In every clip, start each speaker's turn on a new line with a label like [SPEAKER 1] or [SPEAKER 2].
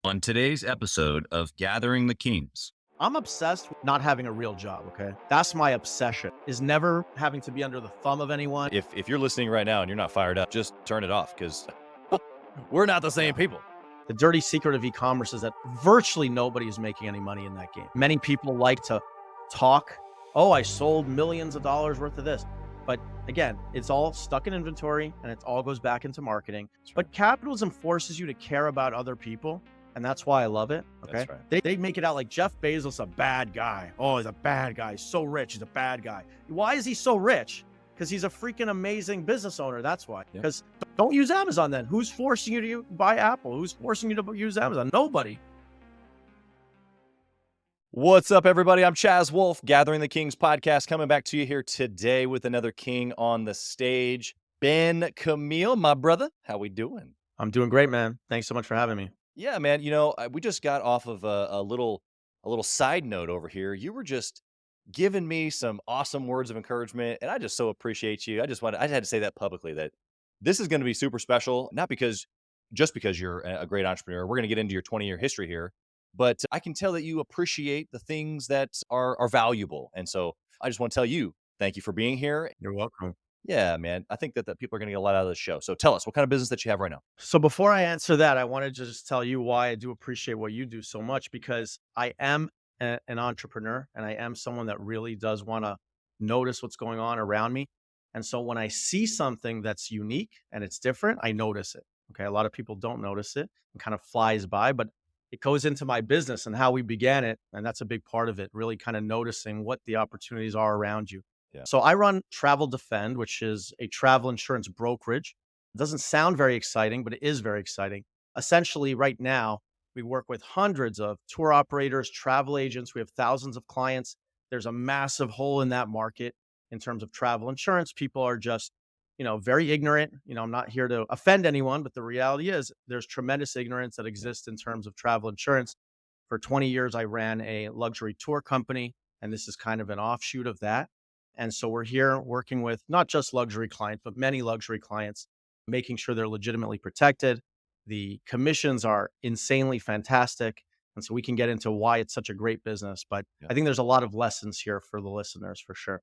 [SPEAKER 1] On today's episode of Gathering the Kings.
[SPEAKER 2] I'm obsessed with not having a real job, okay? That's my obsession, is never having to be under the thumb of anyone.
[SPEAKER 3] If you're listening right now and you're not fired up, just turn it off because we're not the same people.
[SPEAKER 2] The dirty secret of e-commerce is that virtually nobody is making any money in that game. Many people like to talk, oh, I sold millions of dollars worth of this. But again, it's all stuck in inventory and it all goes back into marketing. But capitalism forces you to care about other people. And that's why I love it. Okay.
[SPEAKER 3] That's right.
[SPEAKER 2] They make it out like Jeff Bezos, a bad guy. Oh, he's a bad guy. He's so rich. He's a bad guy. Why is he so rich? Because he's a freaking amazing business owner. That's why. Because don't use Amazon then. Who's forcing you to buy Apple? Who's forcing you to use Amazon? Nobody.
[SPEAKER 3] What's up, everybody? I'm Chaz Wolfe, Gathering the Kings podcast, coming back to you here today with another king on the stage. Ben Camille, my brother. How we doing?
[SPEAKER 2] I'm doing great, man. Thanks so much for having me.
[SPEAKER 3] Yeah, man. We just got off of a little side note over here. You were just giving me some awesome words of encouragement, and I just so appreciate you. I had to say that publicly that this is going to be super special, not just because you're a great entrepreneur. We're going to get into your 20-year history here, but I can tell that you appreciate the things that are valuable, and so I just want to tell you thank you for being here.
[SPEAKER 2] You're welcome.
[SPEAKER 3] Yeah, man. I think that people are going to get a lot out of the show. So tell us, what kind of business that you have right now?
[SPEAKER 2] So before I answer that, I wanted to just tell you why I do appreciate what you do so much, because I am an entrepreneur and I am someone that really does want to notice what's going on around me. And so when I see something that's unique and it's different, I notice it. Okay. A lot of people don't notice it and kind of flies by, but it goes into my business and how we began it. And that's a big part of it, really kind of noticing what the opportunities are around you.
[SPEAKER 3] Yeah.
[SPEAKER 2] So I run Travel Defend, which is a travel insurance brokerage. It doesn't sound very exciting, but it is very exciting. Essentially, right now, we work with hundreds of tour operators, travel agents. We have thousands of clients. There's a massive hole in that market in terms of travel insurance. People are just, very ignorant. I'm not here to offend anyone, but the reality is there's tremendous ignorance that exists in terms of travel insurance. For 20 years, I ran a luxury tour company, and this is kind of an offshoot of that. And so we're here working with not just luxury clients, but many luxury clients, making sure they're legitimately protected. The commissions are insanely fantastic. And so we can get into why it's such a great business. But
[SPEAKER 3] Yeah.
[SPEAKER 2] I think there's a lot of lessons here for the listeners for sure.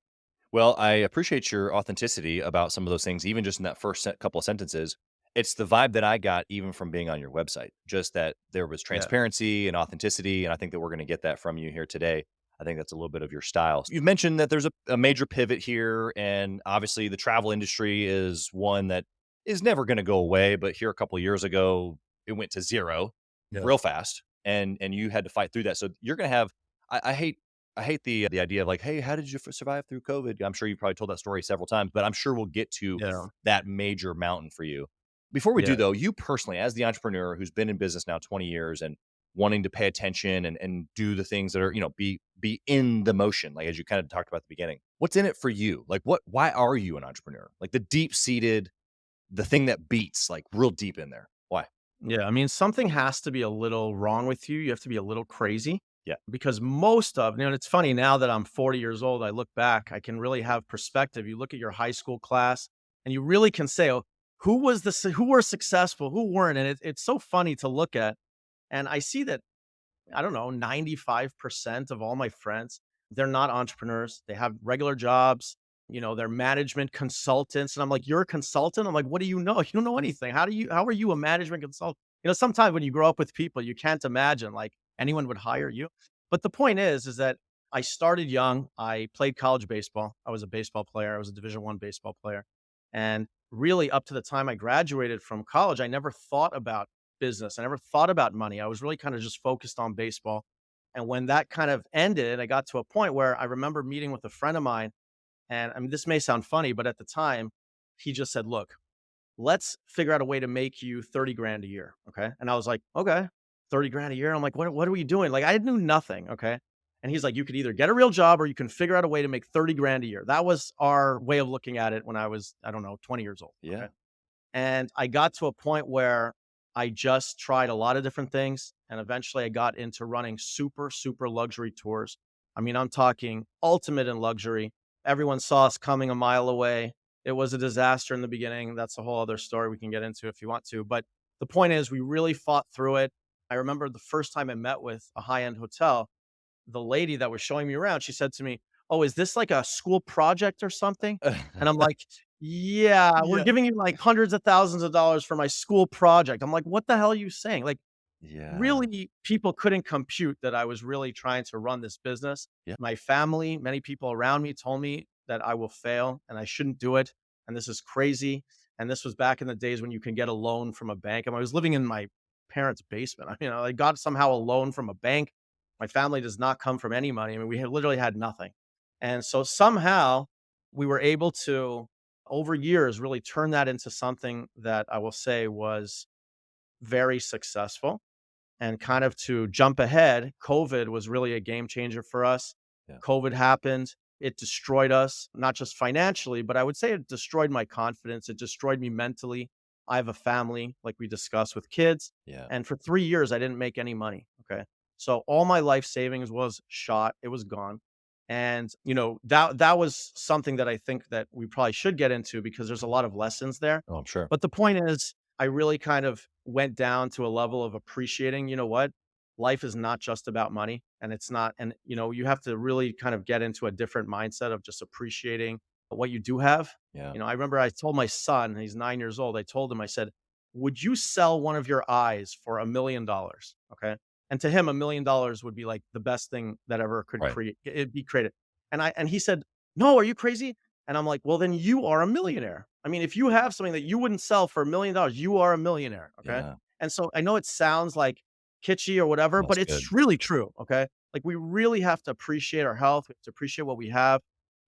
[SPEAKER 3] Well, I appreciate your authenticity about some of those things, even just in that first couple of sentences. It's the vibe that I got even from being on your website, just that there was
[SPEAKER 2] Yeah.
[SPEAKER 3] transparency and authenticity. And I think that we're going to get that from you here today. I think that's a little bit of your style. You've mentioned that there's a major pivot here. And obviously, the travel industry is one that is never going to go away. But here a couple of years ago, it went to zero
[SPEAKER 2] Yeah.
[SPEAKER 3] real fast. And you had to fight through that. So you're going to have, I hate the idea of like, hey, how did you survive through COVID? I'm sure you probably told that story several times, but I'm sure we'll get to
[SPEAKER 2] Yeah.
[SPEAKER 3] that major mountain for you. Before we do,
[SPEAKER 2] Yeah.
[SPEAKER 3] though, you personally, as the entrepreneur who's been in business now 20 years and wanting to pay attention and do the things that are, be in the motion, like as you kind of talked about at the beginning, what's in it for you? Like, why are you an entrepreneur? Like the deep seated, the thing that beats like real deep in there. Why?
[SPEAKER 2] Yeah. I mean, something has to be a little wrong with you. You have to be a little crazy.
[SPEAKER 3] Yeah.
[SPEAKER 2] Because it's funny now that I'm 40 years old, I look back, I can really have perspective. You look at your high school class and you really can say, oh, who were successful, who weren't. And it's so funny to look at. And I see that, I don't know, 95% of all my friends, they're not entrepreneurs. They have regular jobs, they're management consultants. And I'm like, you're a consultant? I'm like, what do you know? You don't know anything. How are you a management consultant? Sometimes when you grow up with people, you can't imagine like anyone would hire you. But the point is that I started young. I played college baseball. I was a baseball player. I was a Division I baseball player. And really up to the time I graduated from college, I never thought about business. I never thought about money. I was really kind of just focused on baseball. And when that kind of ended, I got to a point where I remember meeting with a friend of mine. And I mean, this may sound funny, but at the time, he just said, look, let's figure out a way to make you 30 grand a year. Okay. And I was like, okay, 30 grand a year. I'm like, what are we doing? Like, I knew nothing. Okay. And he's like, you could either get a real job or you can figure out a way to make 30 grand a year. That was our way of looking at it when I was, I don't know, 20 years old.
[SPEAKER 3] Yeah.
[SPEAKER 2] Okay? And I got to a point where I just tried a lot of different things. And eventually I got into running super, super luxury tours. I mean, I'm talking ultimate in luxury. Everyone saw us coming a mile away. It was a disaster in the beginning. That's a whole other story we can get into if you want to. But the point is, we really fought through it. I remember the first time I met with a high-end hotel, the lady that was showing me around, she said to me, "Oh, is this like a school project or something?" And I'm like, "Yeah, we're
[SPEAKER 3] Yeah.
[SPEAKER 2] giving you like hundreds of thousands of dollars for my school project." I'm like, "What the hell are you saying?" Like,
[SPEAKER 3] Yeah.
[SPEAKER 2] really, people couldn't compute that I was really trying to run this business.
[SPEAKER 3] Yeah.
[SPEAKER 2] My family, many people around me told me that I will fail and I shouldn't do it. And this is crazy. And this was back in the days when you can get a loan from a bank. And I was living in my parents' basement. I got somehow a loan from a bank. My family does not come from any money. I mean, we had literally had nothing. And so somehow we were able to, over years, really turn that into something that I will say was very successful. And kind of to jump ahead, COVID was really a game changer for us.
[SPEAKER 3] Yeah.
[SPEAKER 2] COVID happened. It destroyed us, not just financially, but I would say it destroyed my confidence. It destroyed me mentally. I have a family, like we discussed, with kids.
[SPEAKER 3] Yeah.
[SPEAKER 2] And for 3 years, I didn't make any money. Okay. So all my life savings was shot. It was gone. And that was something that I think that we probably should get into because there's a lot of lessons there.
[SPEAKER 3] Oh, I'm sure.
[SPEAKER 2] But the point is, I really kind of went down to a level of appreciating, you know what? Life is not just about money and it's not, and you have to really kind of get into a different mindset of just appreciating what you do have.
[SPEAKER 3] Yeah.
[SPEAKER 2] I remember I told my son, he's 9 years old, I told him, I said, "Would you sell one of your eyes for $1 million?" Okay. And to him, $1 million would be like the best thing that ever could
[SPEAKER 3] Right.
[SPEAKER 2] create, it'd be created. And he said, "No, are you crazy?" And I'm like, "Well, then you are a millionaire. I mean, if you have something that you wouldn't sell for $1 million, you are a millionaire." Okay.
[SPEAKER 3] Yeah.
[SPEAKER 2] And so I know it sounds like kitschy or whatever,
[SPEAKER 3] That's
[SPEAKER 2] but
[SPEAKER 3] good.
[SPEAKER 2] it's really true. Okay. Like we really have to appreciate our health. We have to appreciate what we have.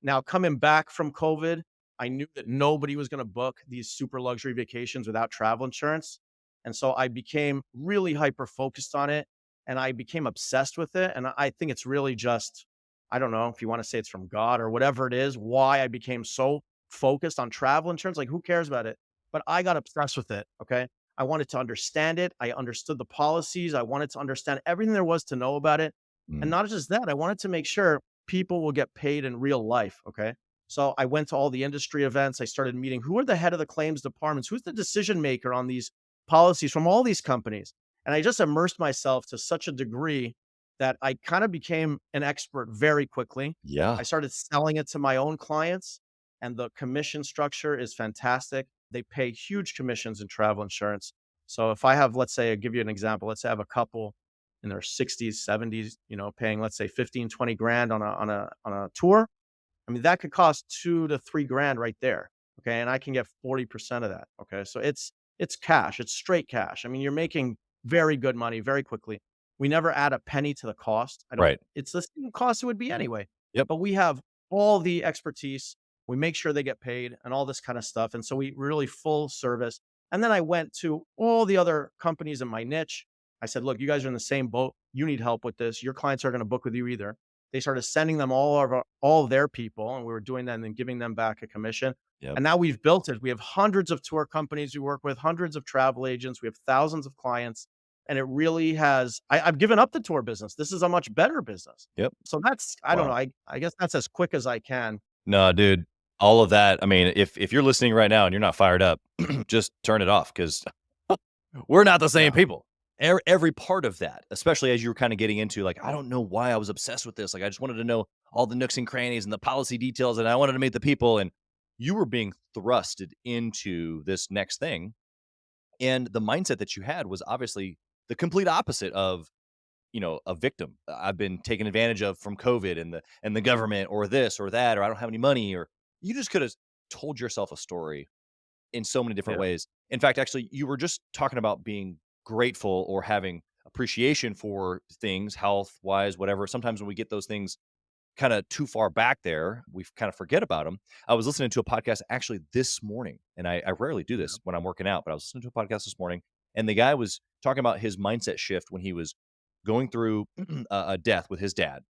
[SPEAKER 2] Now, coming back from COVID, I knew that nobody was going to book these super luxury vacations without travel insurance. And so I became really hyper focused on it and I became obsessed with it. And I think it's really just, I don't know if you want to say it's from God or whatever it is, why I became so focused on travel insurance. Like, who cares about it? But I got obsessed with it. Okay. I wanted to understand it. I understood the policies. I wanted to understand everything there was to know about it. And
[SPEAKER 3] Mm.
[SPEAKER 2] not just that, I wanted to make sure people will get paid in real life. Okay. So I went to all the industry events. I started meeting who are the head of the claims departments, who's the decision maker on these policies from all these companies. And I just immersed myself to such a degree that I kind of became an expert very quickly.
[SPEAKER 3] Yeah.
[SPEAKER 2] I started selling it to my own clients, and the commission structure is fantastic. They pay huge commissions in travel insurance. So if I have, let's say, I'll give you an example. Let's say I have a couple in their 60s, 70s, paying, let's say 15, 20 grand on a tour. I mean, that could cost 2 to 3 grand right there. Okay. And I can get 40% of that. Okay. So it's cash. It's straight cash. I mean, you're making very good money very quickly. We never add a penny to the cost. I don't
[SPEAKER 3] Right.
[SPEAKER 2] It's the same cost it would be anyway.
[SPEAKER 3] Yep.
[SPEAKER 2] But we have all the expertise. We make sure they get paid and all this kind of stuff. And so we really full service. And then I went to all the other companies in my niche. I said, "Look, you guys are in the same boat. You need help with this. Your clients are going to book with you either." They started sending them all of their people, and we were doing that and then giving them back a commission.
[SPEAKER 3] Yep.
[SPEAKER 2] And now we've built it. We have hundreds of tour companies we work with, hundreds of travel agents. We have thousands of clients, and it really has. I've given up the tour business. This is a much better business.
[SPEAKER 3] Yep.
[SPEAKER 2] So that's, I don't know.
[SPEAKER 3] Wow.
[SPEAKER 2] I guess that's as quick as I can.
[SPEAKER 3] No, dude, all of that. I mean, if you're listening right now and you're not fired up, just turn it off because we're not the same
[SPEAKER 2] Yeah.
[SPEAKER 3] people. Every part of that, especially as you were kind of getting into, like, I don't know why I was obsessed with this. Like, I just wanted to know all the nooks and crannies and the policy details, and I wanted to meet the people. And you were being thrusted into this next thing. And the mindset that you had was obviously the complete opposite of, a victim. I've been taken advantage of from COVID and the government or this or that, or I don't have any money, or you just could have told yourself a story in so many different
[SPEAKER 2] Yeah.
[SPEAKER 3] ways. In fact, actually, you were just talking about being grateful or having appreciation for things, health wise, whatever. Sometimes when we get those things kind of too far back there, we kind of forget about them. I was listening to a podcast actually this morning, and I rarely do this when I'm working out, but I was listening to a podcast this morning, and the guy was talking about his mindset shift when he was going through a death with his dad.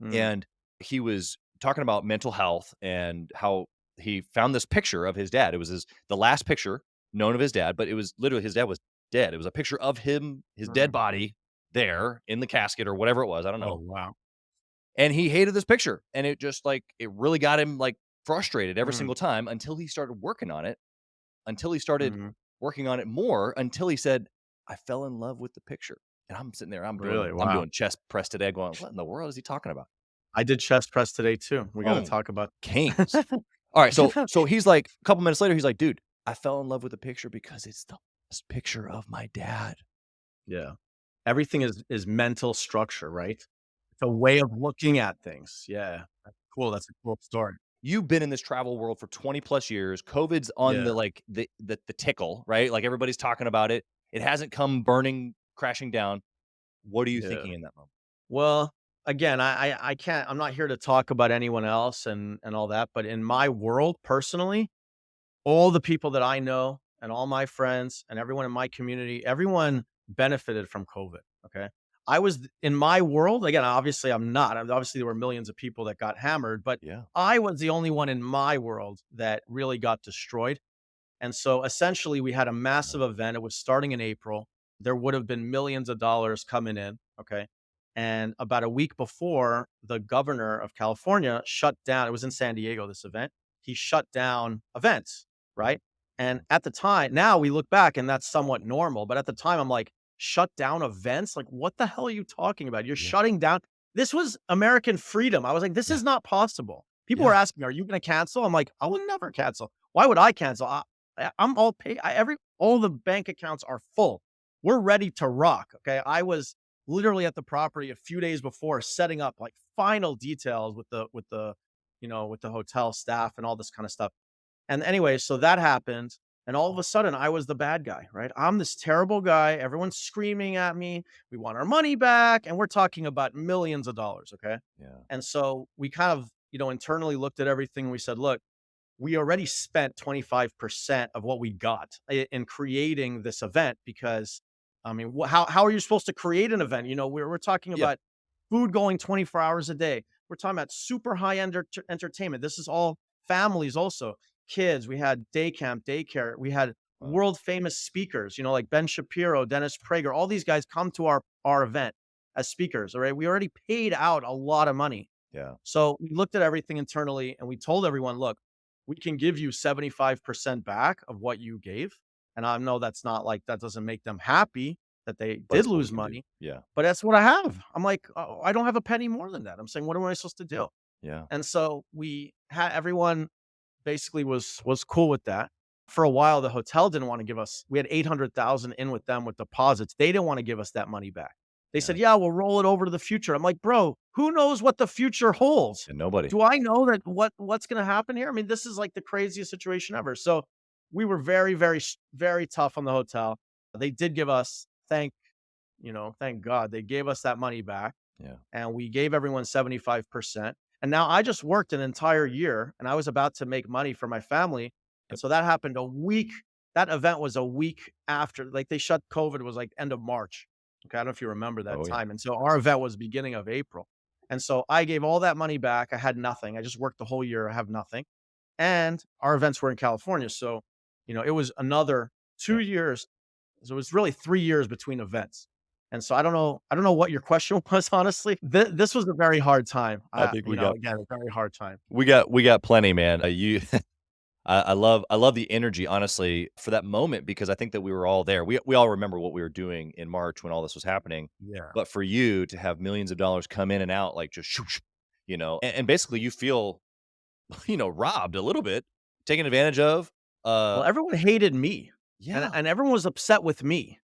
[SPEAKER 2] Mm.
[SPEAKER 3] And he was talking about mental health and how he found this picture of his dad. It was the last picture known of his dad, but it was literally his dad was dead. It was a picture of him, his dead
[SPEAKER 2] Mm.
[SPEAKER 3] body there in the casket or whatever it was. I don't
[SPEAKER 2] Oh,
[SPEAKER 3] know.
[SPEAKER 2] wow.
[SPEAKER 3] And he hated this picture. And it just like, it really got him like frustrated every
[SPEAKER 2] Mm.
[SPEAKER 3] single time until he started working on it, until he started
[SPEAKER 2] Mhm.
[SPEAKER 3] working on it more, until he said, I fell in love with the picture. And I'm sitting there, I'm
[SPEAKER 2] Really?
[SPEAKER 3] I'm
[SPEAKER 2] Wow.
[SPEAKER 3] doing chest press today going, "What in the world is he talking about?"
[SPEAKER 2] I did chest press today too. We got to
[SPEAKER 3] Boom,
[SPEAKER 2] talk about.
[SPEAKER 3] kings. All right, so he's like a couple minutes later, he's like, "Dude, I fell in love with the picture because it's the best picture of my dad."
[SPEAKER 2] Yeah. Everything is mental structure, right? It's a way of looking at things. Yeah. That's cool. That's a cool story.
[SPEAKER 3] You've been in this travel world for 20 plus years. COVID's on
[SPEAKER 2] Yeah.
[SPEAKER 3] the like the tickle, right? Like everybody's talking about it. It hasn't come burning, crashing down. What are you
[SPEAKER 2] Yeah.
[SPEAKER 3] thinking in that moment?
[SPEAKER 2] Well, again, I can't. I'm not here to talk about anyone else and all that. But in my world, personally, all the people that I know and all my friends and everyone in my community, everyone benefited from COVID. Okay. I was in my world, again, obviously I'm not. Obviously, there were millions of people that got hammered, but
[SPEAKER 3] Yeah.
[SPEAKER 2] I was the only one in my world that really got destroyed. And so essentially, we had a massive
[SPEAKER 3] Right.
[SPEAKER 2] event. It was starting in April. There would have been millions of dollars coming in. Okay. And about a week before, the governor of California shut down, it was in San Diego, this event. He shut down events. Right. And at the time, now we look back and that's somewhat normal. But at the time, I'm like, shut down events? Like, what the hell are you talking about? You're
[SPEAKER 3] Yeah.
[SPEAKER 2] shutting down. This was American freedom. I was like, this
[SPEAKER 3] Yeah.
[SPEAKER 2] is not possible. People were
[SPEAKER 3] Yeah.
[SPEAKER 2] asking me, are you going to cancel? I'm like, I would never cancel. Why would I cancel? I'm all paid. All the bank accounts are full. We're ready to rock. Okay. I was literally at the property a few days before setting up like final details with the hotel staff and all this kind of stuff. And anyway, so that happened. And all of a sudden, I was the bad guy, right? I'm this terrible guy. Everyone's screaming at me. We want our money back. And we're talking about millions of dollars. Okay.
[SPEAKER 3] Yeah.
[SPEAKER 2] And so we kind of, internally looked at everything. And we said, look, we already spent 25% of what we got in creating this event because I mean, how are you supposed to create an event? We're talking
[SPEAKER 3] Yeah.
[SPEAKER 2] about food going 24 hours a day. We're talking about super high end entertainment. This is all families also. Kids, we had day camp, daycare, we had
[SPEAKER 3] Wow.
[SPEAKER 2] world famous speakers, like Ben Shapiro, Dennis Prager, all these guys come to our event as speakers, all right? We already paid out a lot of money.
[SPEAKER 3] Yeah.
[SPEAKER 2] So we looked at everything internally and we told everyone, look, we can give you 75% back of what you gave. And I know that's not like that doesn't make them happy that they
[SPEAKER 3] But
[SPEAKER 2] did
[SPEAKER 3] it's what we
[SPEAKER 2] lose
[SPEAKER 3] can do.
[SPEAKER 2] money,
[SPEAKER 3] Yeah.
[SPEAKER 2] but that's what I have. I'm like, oh, I don't have a penny more than that. I'm saying, what am I supposed to do?
[SPEAKER 3] Yeah.
[SPEAKER 2] And so we had everyone basically was cool with that. For a while, the hotel didn't want to give us. We had 800,000 in with them with deposits. They didn't want to give us that money back. They
[SPEAKER 3] Yeah.
[SPEAKER 2] said, "Yeah, we'll roll it over to the future." I'm like, "Bro, who knows what the future holds?
[SPEAKER 3] And nobody.
[SPEAKER 2] Do I know that what's going to happen here? I mean, this is like the craziest situation ever." So we were very, very, very tough on the hotel. They did give us thank God they gave us that money back,
[SPEAKER 3] Yeah.
[SPEAKER 2] and we gave everyone 75%. And now I just worked an entire year and I was about to make money for my family. And
[SPEAKER 3] Yep.
[SPEAKER 2] so that happened a week. That event was a week after, like they shut COVID was like end of March. Okay. I don't know if you remember that
[SPEAKER 3] Oh yeah.
[SPEAKER 2] time. And so our event was beginning of April. And so I gave all that money back. I had nothing. I just worked the whole year. I have nothing. And our events were in California. So, it was another
[SPEAKER 3] Yeah.
[SPEAKER 2] 2 years. So it was really 3 years between events. And so I don't know what your question was, honestly. This was a very hard time.
[SPEAKER 3] I think
[SPEAKER 2] Again, a very hard time.
[SPEAKER 3] we got plenty, man. You I love the energy, honestly, for that moment because I think that we were all there. We all remember what we were doing in March when all this was happening.
[SPEAKER 2] Yeah.
[SPEAKER 3] But for you to have millions of dollars come in and out, like just shoo, shoo, and basically you feel, robbed a little bit, taken advantage of.
[SPEAKER 2] Well,
[SPEAKER 3] Uh,
[SPEAKER 2] everyone hated me, and
[SPEAKER 3] yeah,
[SPEAKER 2] and everyone was upset with me.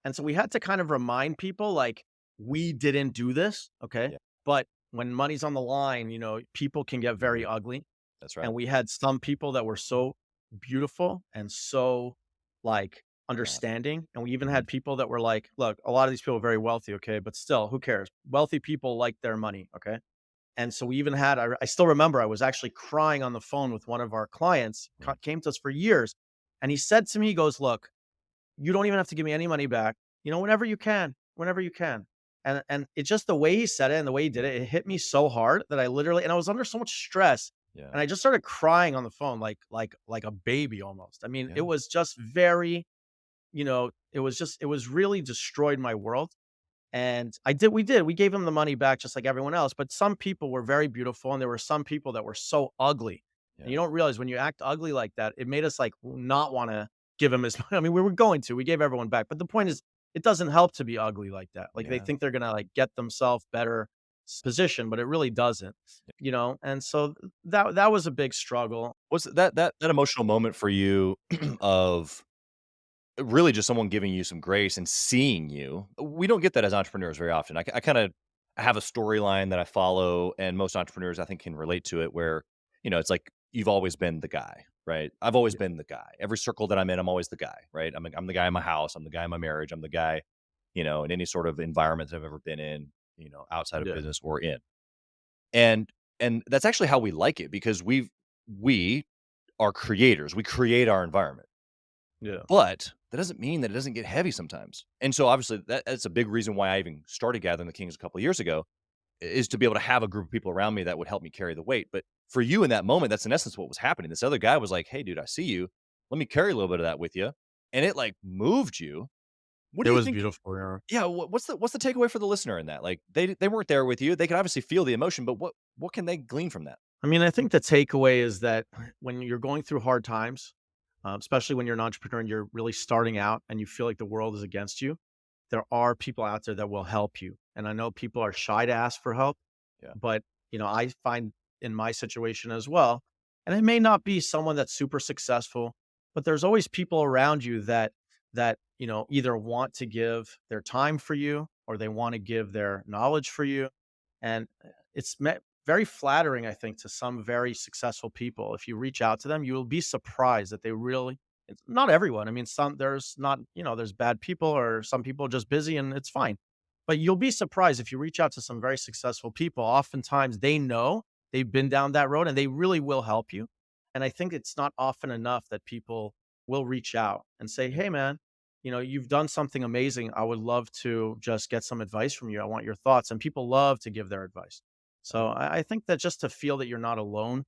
[SPEAKER 2] And so we had to kind of remind people, like, we didn't do this, okay?
[SPEAKER 3] yeah,
[SPEAKER 2] But when money's on the line, people can get
[SPEAKER 3] mhm,
[SPEAKER 2] very ugly.
[SPEAKER 3] that's right.
[SPEAKER 2] And we had some people that were so beautiful and so, like,
[SPEAKER 3] Yeah,
[SPEAKER 2] understanding, and we even
[SPEAKER 3] mhm,
[SPEAKER 2] had people that were like, "Look, a lot of these people are very wealthy, okay, but still, who cares? Wealthy people like their money, okay?" And so we even had I still remember I was actually crying on the phone with one of our clients,
[SPEAKER 3] mm,
[SPEAKER 2] came to us for years, and he said to me, he goes, "Look, you don't even have to give me any money back, whenever you can, whenever you can." And it's just the way he said it and the way he did
[SPEAKER 3] yeah,
[SPEAKER 2] it, it hit me so hard that I literally and I was under so much stress,
[SPEAKER 3] yeah,
[SPEAKER 2] and I just started crying on the phone like a baby almost. I mean, it
[SPEAKER 3] yeah,
[SPEAKER 2] was just very, it was really destroyed my world. And we gave him the money back just like everyone else, but some people were very beautiful and there were some people that were so ugly. And
[SPEAKER 3] yeah,
[SPEAKER 2] you don't realize when you act ugly like that, it made us like not want to give him his money. I mean, we were going to. We gave everyone back. But the point is it doesn't help to be ugly like that. Like they
[SPEAKER 3] Yeah.
[SPEAKER 2] think they're gonna like get themselves better position, but it really doesn't, And so that was a big struggle.
[SPEAKER 3] What's that emotional moment for you of really just someone giving you some grace and seeing you? We don't get that as entrepreneurs very often. I kind of have a storyline that I follow, and most entrepreneurs I think can relate to it. Where it's like you've always been the guy, right? I've always
[SPEAKER 2] Yeah,
[SPEAKER 3] been the guy. Every circle that I'm in, I'm always the guy, right? I'm the guy in my house. I'm the guy in my marriage. I'm the guy, in any sort of environment that I've ever been in, outside of
[SPEAKER 2] yeah,
[SPEAKER 3] business or in. And that's actually how we like it because we are creators. We create our environment.
[SPEAKER 2] yeah,
[SPEAKER 3] But that doesn't mean that it doesn't get heavy sometimes. And so obviously that's a big reason why I even started Gathering the Kings a couple of years ago is to be able to have a group of people around me that would help me carry the weight. But for you in that moment, that's in essence what was happening. This other guy was like, "Hey dude, I see you. Let me carry a little bit of that with you." And it like moved you. What
[SPEAKER 2] it
[SPEAKER 3] do you
[SPEAKER 2] was
[SPEAKER 3] think?
[SPEAKER 2] beautiful. Yeah.
[SPEAKER 3] Yeah, what's the takeaway for the listener in that? Like they weren't there with you. They could obviously feel the emotion, but what can they glean from that?
[SPEAKER 2] I mean, I think the takeaway is that when you're going through hard times, especially when you're an entrepreneur and you're really starting out and you feel like the world is against you, there are people out there that will help you. And I know people are shy to ask for help,
[SPEAKER 3] Yeah.
[SPEAKER 2] but I find in my situation as well, and it may not be someone that's super successful, but there's always people around you that either want to give their time for you or they want to give their knowledge for you. And very flattering, I think, to some very successful people. If you reach out to them, you will be surprised that they really, it's not everyone. I mean, there's not, there's bad people or some people are just busy and it's fine. But you'll be surprised if you reach out to some very successful people. Oftentimes they know they've been down that road and they really will help you. And I think it's not often enough that people will reach out and say,
[SPEAKER 3] Yeah.
[SPEAKER 2] "Hey, man, you've done something amazing. I would love to just get some advice from you. I want your thoughts." And people love to give their advice. So I think that just to feel that you're not alone,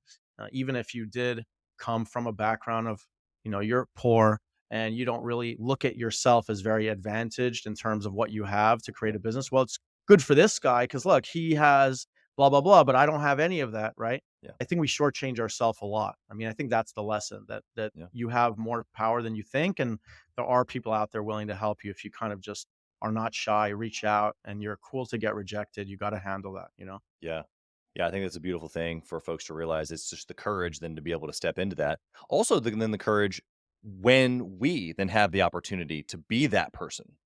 [SPEAKER 2] even if you did come from a background of, you're poor and you don't really look at yourself as very advantaged in terms of what you have to create
[SPEAKER 3] Yeah.
[SPEAKER 2] a business. Well, it's good for this guy because look, he has blah, blah, blah, but I don't have any of that, right?
[SPEAKER 3] Yeah.
[SPEAKER 2] I think we shortchange ourselves a lot. I mean, I think that's the lesson that
[SPEAKER 3] Yeah.
[SPEAKER 2] you have more power than you think. And there are people out there willing to help you if you kind of just are not shy, reach out, and you're cool to get rejected. You got to handle that.
[SPEAKER 3] Yeah. Yeah, I think that's a beautiful thing for folks to realize. It's just the courage then to be able to step into that. Also, then the courage when we then have the opportunity to be that person,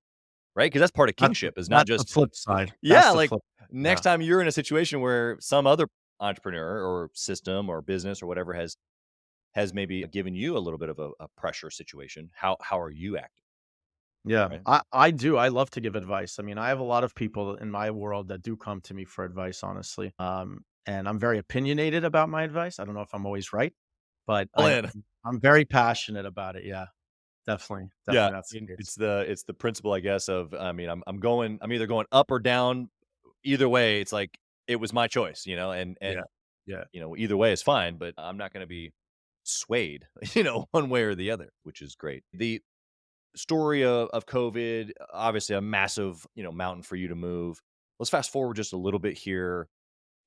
[SPEAKER 3] right? Because that's part of kingship is not
[SPEAKER 2] That's the
[SPEAKER 3] just,
[SPEAKER 2] flip side.
[SPEAKER 3] yeah,
[SPEAKER 2] That's the
[SPEAKER 3] like
[SPEAKER 2] flip.
[SPEAKER 3] next
[SPEAKER 2] Yeah.
[SPEAKER 3] time you're in a situation where some other entrepreneur or system or business or whatever has maybe given you a little bit of a pressure situation, how are you acting,
[SPEAKER 2] Yeah.
[SPEAKER 3] right?
[SPEAKER 2] I do. I love to give advice. I mean, I have a lot of people in my world that do come to me for advice, honestly. And I'm very opinionated about my advice. I don't know if I'm always right, but
[SPEAKER 3] All in.
[SPEAKER 2] I'm very passionate about it. Yeah. Definitely.
[SPEAKER 3] Yeah,
[SPEAKER 2] Definitely
[SPEAKER 3] I
[SPEAKER 2] that's the
[SPEAKER 3] mean,
[SPEAKER 2] case.
[SPEAKER 3] it's the principle, I guess, of I mean, I'm either going up or down. Either way, it's like it was my choice,
[SPEAKER 2] Yeah.
[SPEAKER 3] and
[SPEAKER 2] Yeah.
[SPEAKER 3] either way is fine, but I'm not going to be swayed, one way or the other, which is great. The story of COVID, obviously a massive, mountain for you to move. Let's fast forward just a little bit here.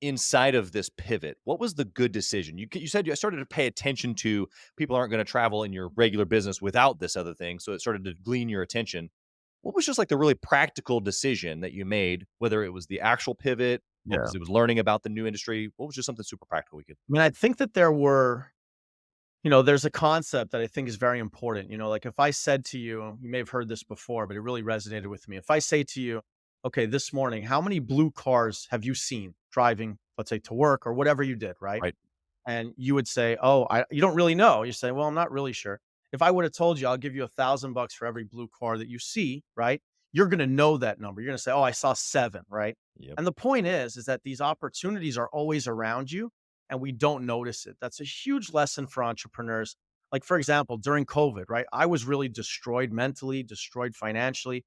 [SPEAKER 3] Inside of this pivot, what was the good decision? You said you started to pay attention to people aren't going to travel in your regular business without this other thing, so it started to glean your attention. What was just like the really practical decision that you made, whether it was the actual pivot or
[SPEAKER 2] Yeah.
[SPEAKER 3] it was learning about the new industry? What was just something super practical we could?
[SPEAKER 2] I mean, I think that there's a concept that I think is very important. Like if I said to you, you may have heard this before, but it really resonated with me. If I say to you, okay, this morning, how many blue cars have you seen driving, let's say to work or whatever you did, right?
[SPEAKER 3] Right.
[SPEAKER 2] And you would say, "Oh, you don't really know." You say, "Well, I'm not really sure." If I would have told you, "I'll give you $1,000 for every blue car that you see," right? You're going to know that number. You're going to say, "Oh, I saw 7," right?
[SPEAKER 3] Yep.
[SPEAKER 2] And the point is that these opportunities are always around you and we don't notice it. That's a huge lesson for entrepreneurs. Like for example, during COVID, right? I was really destroyed mentally, destroyed financially.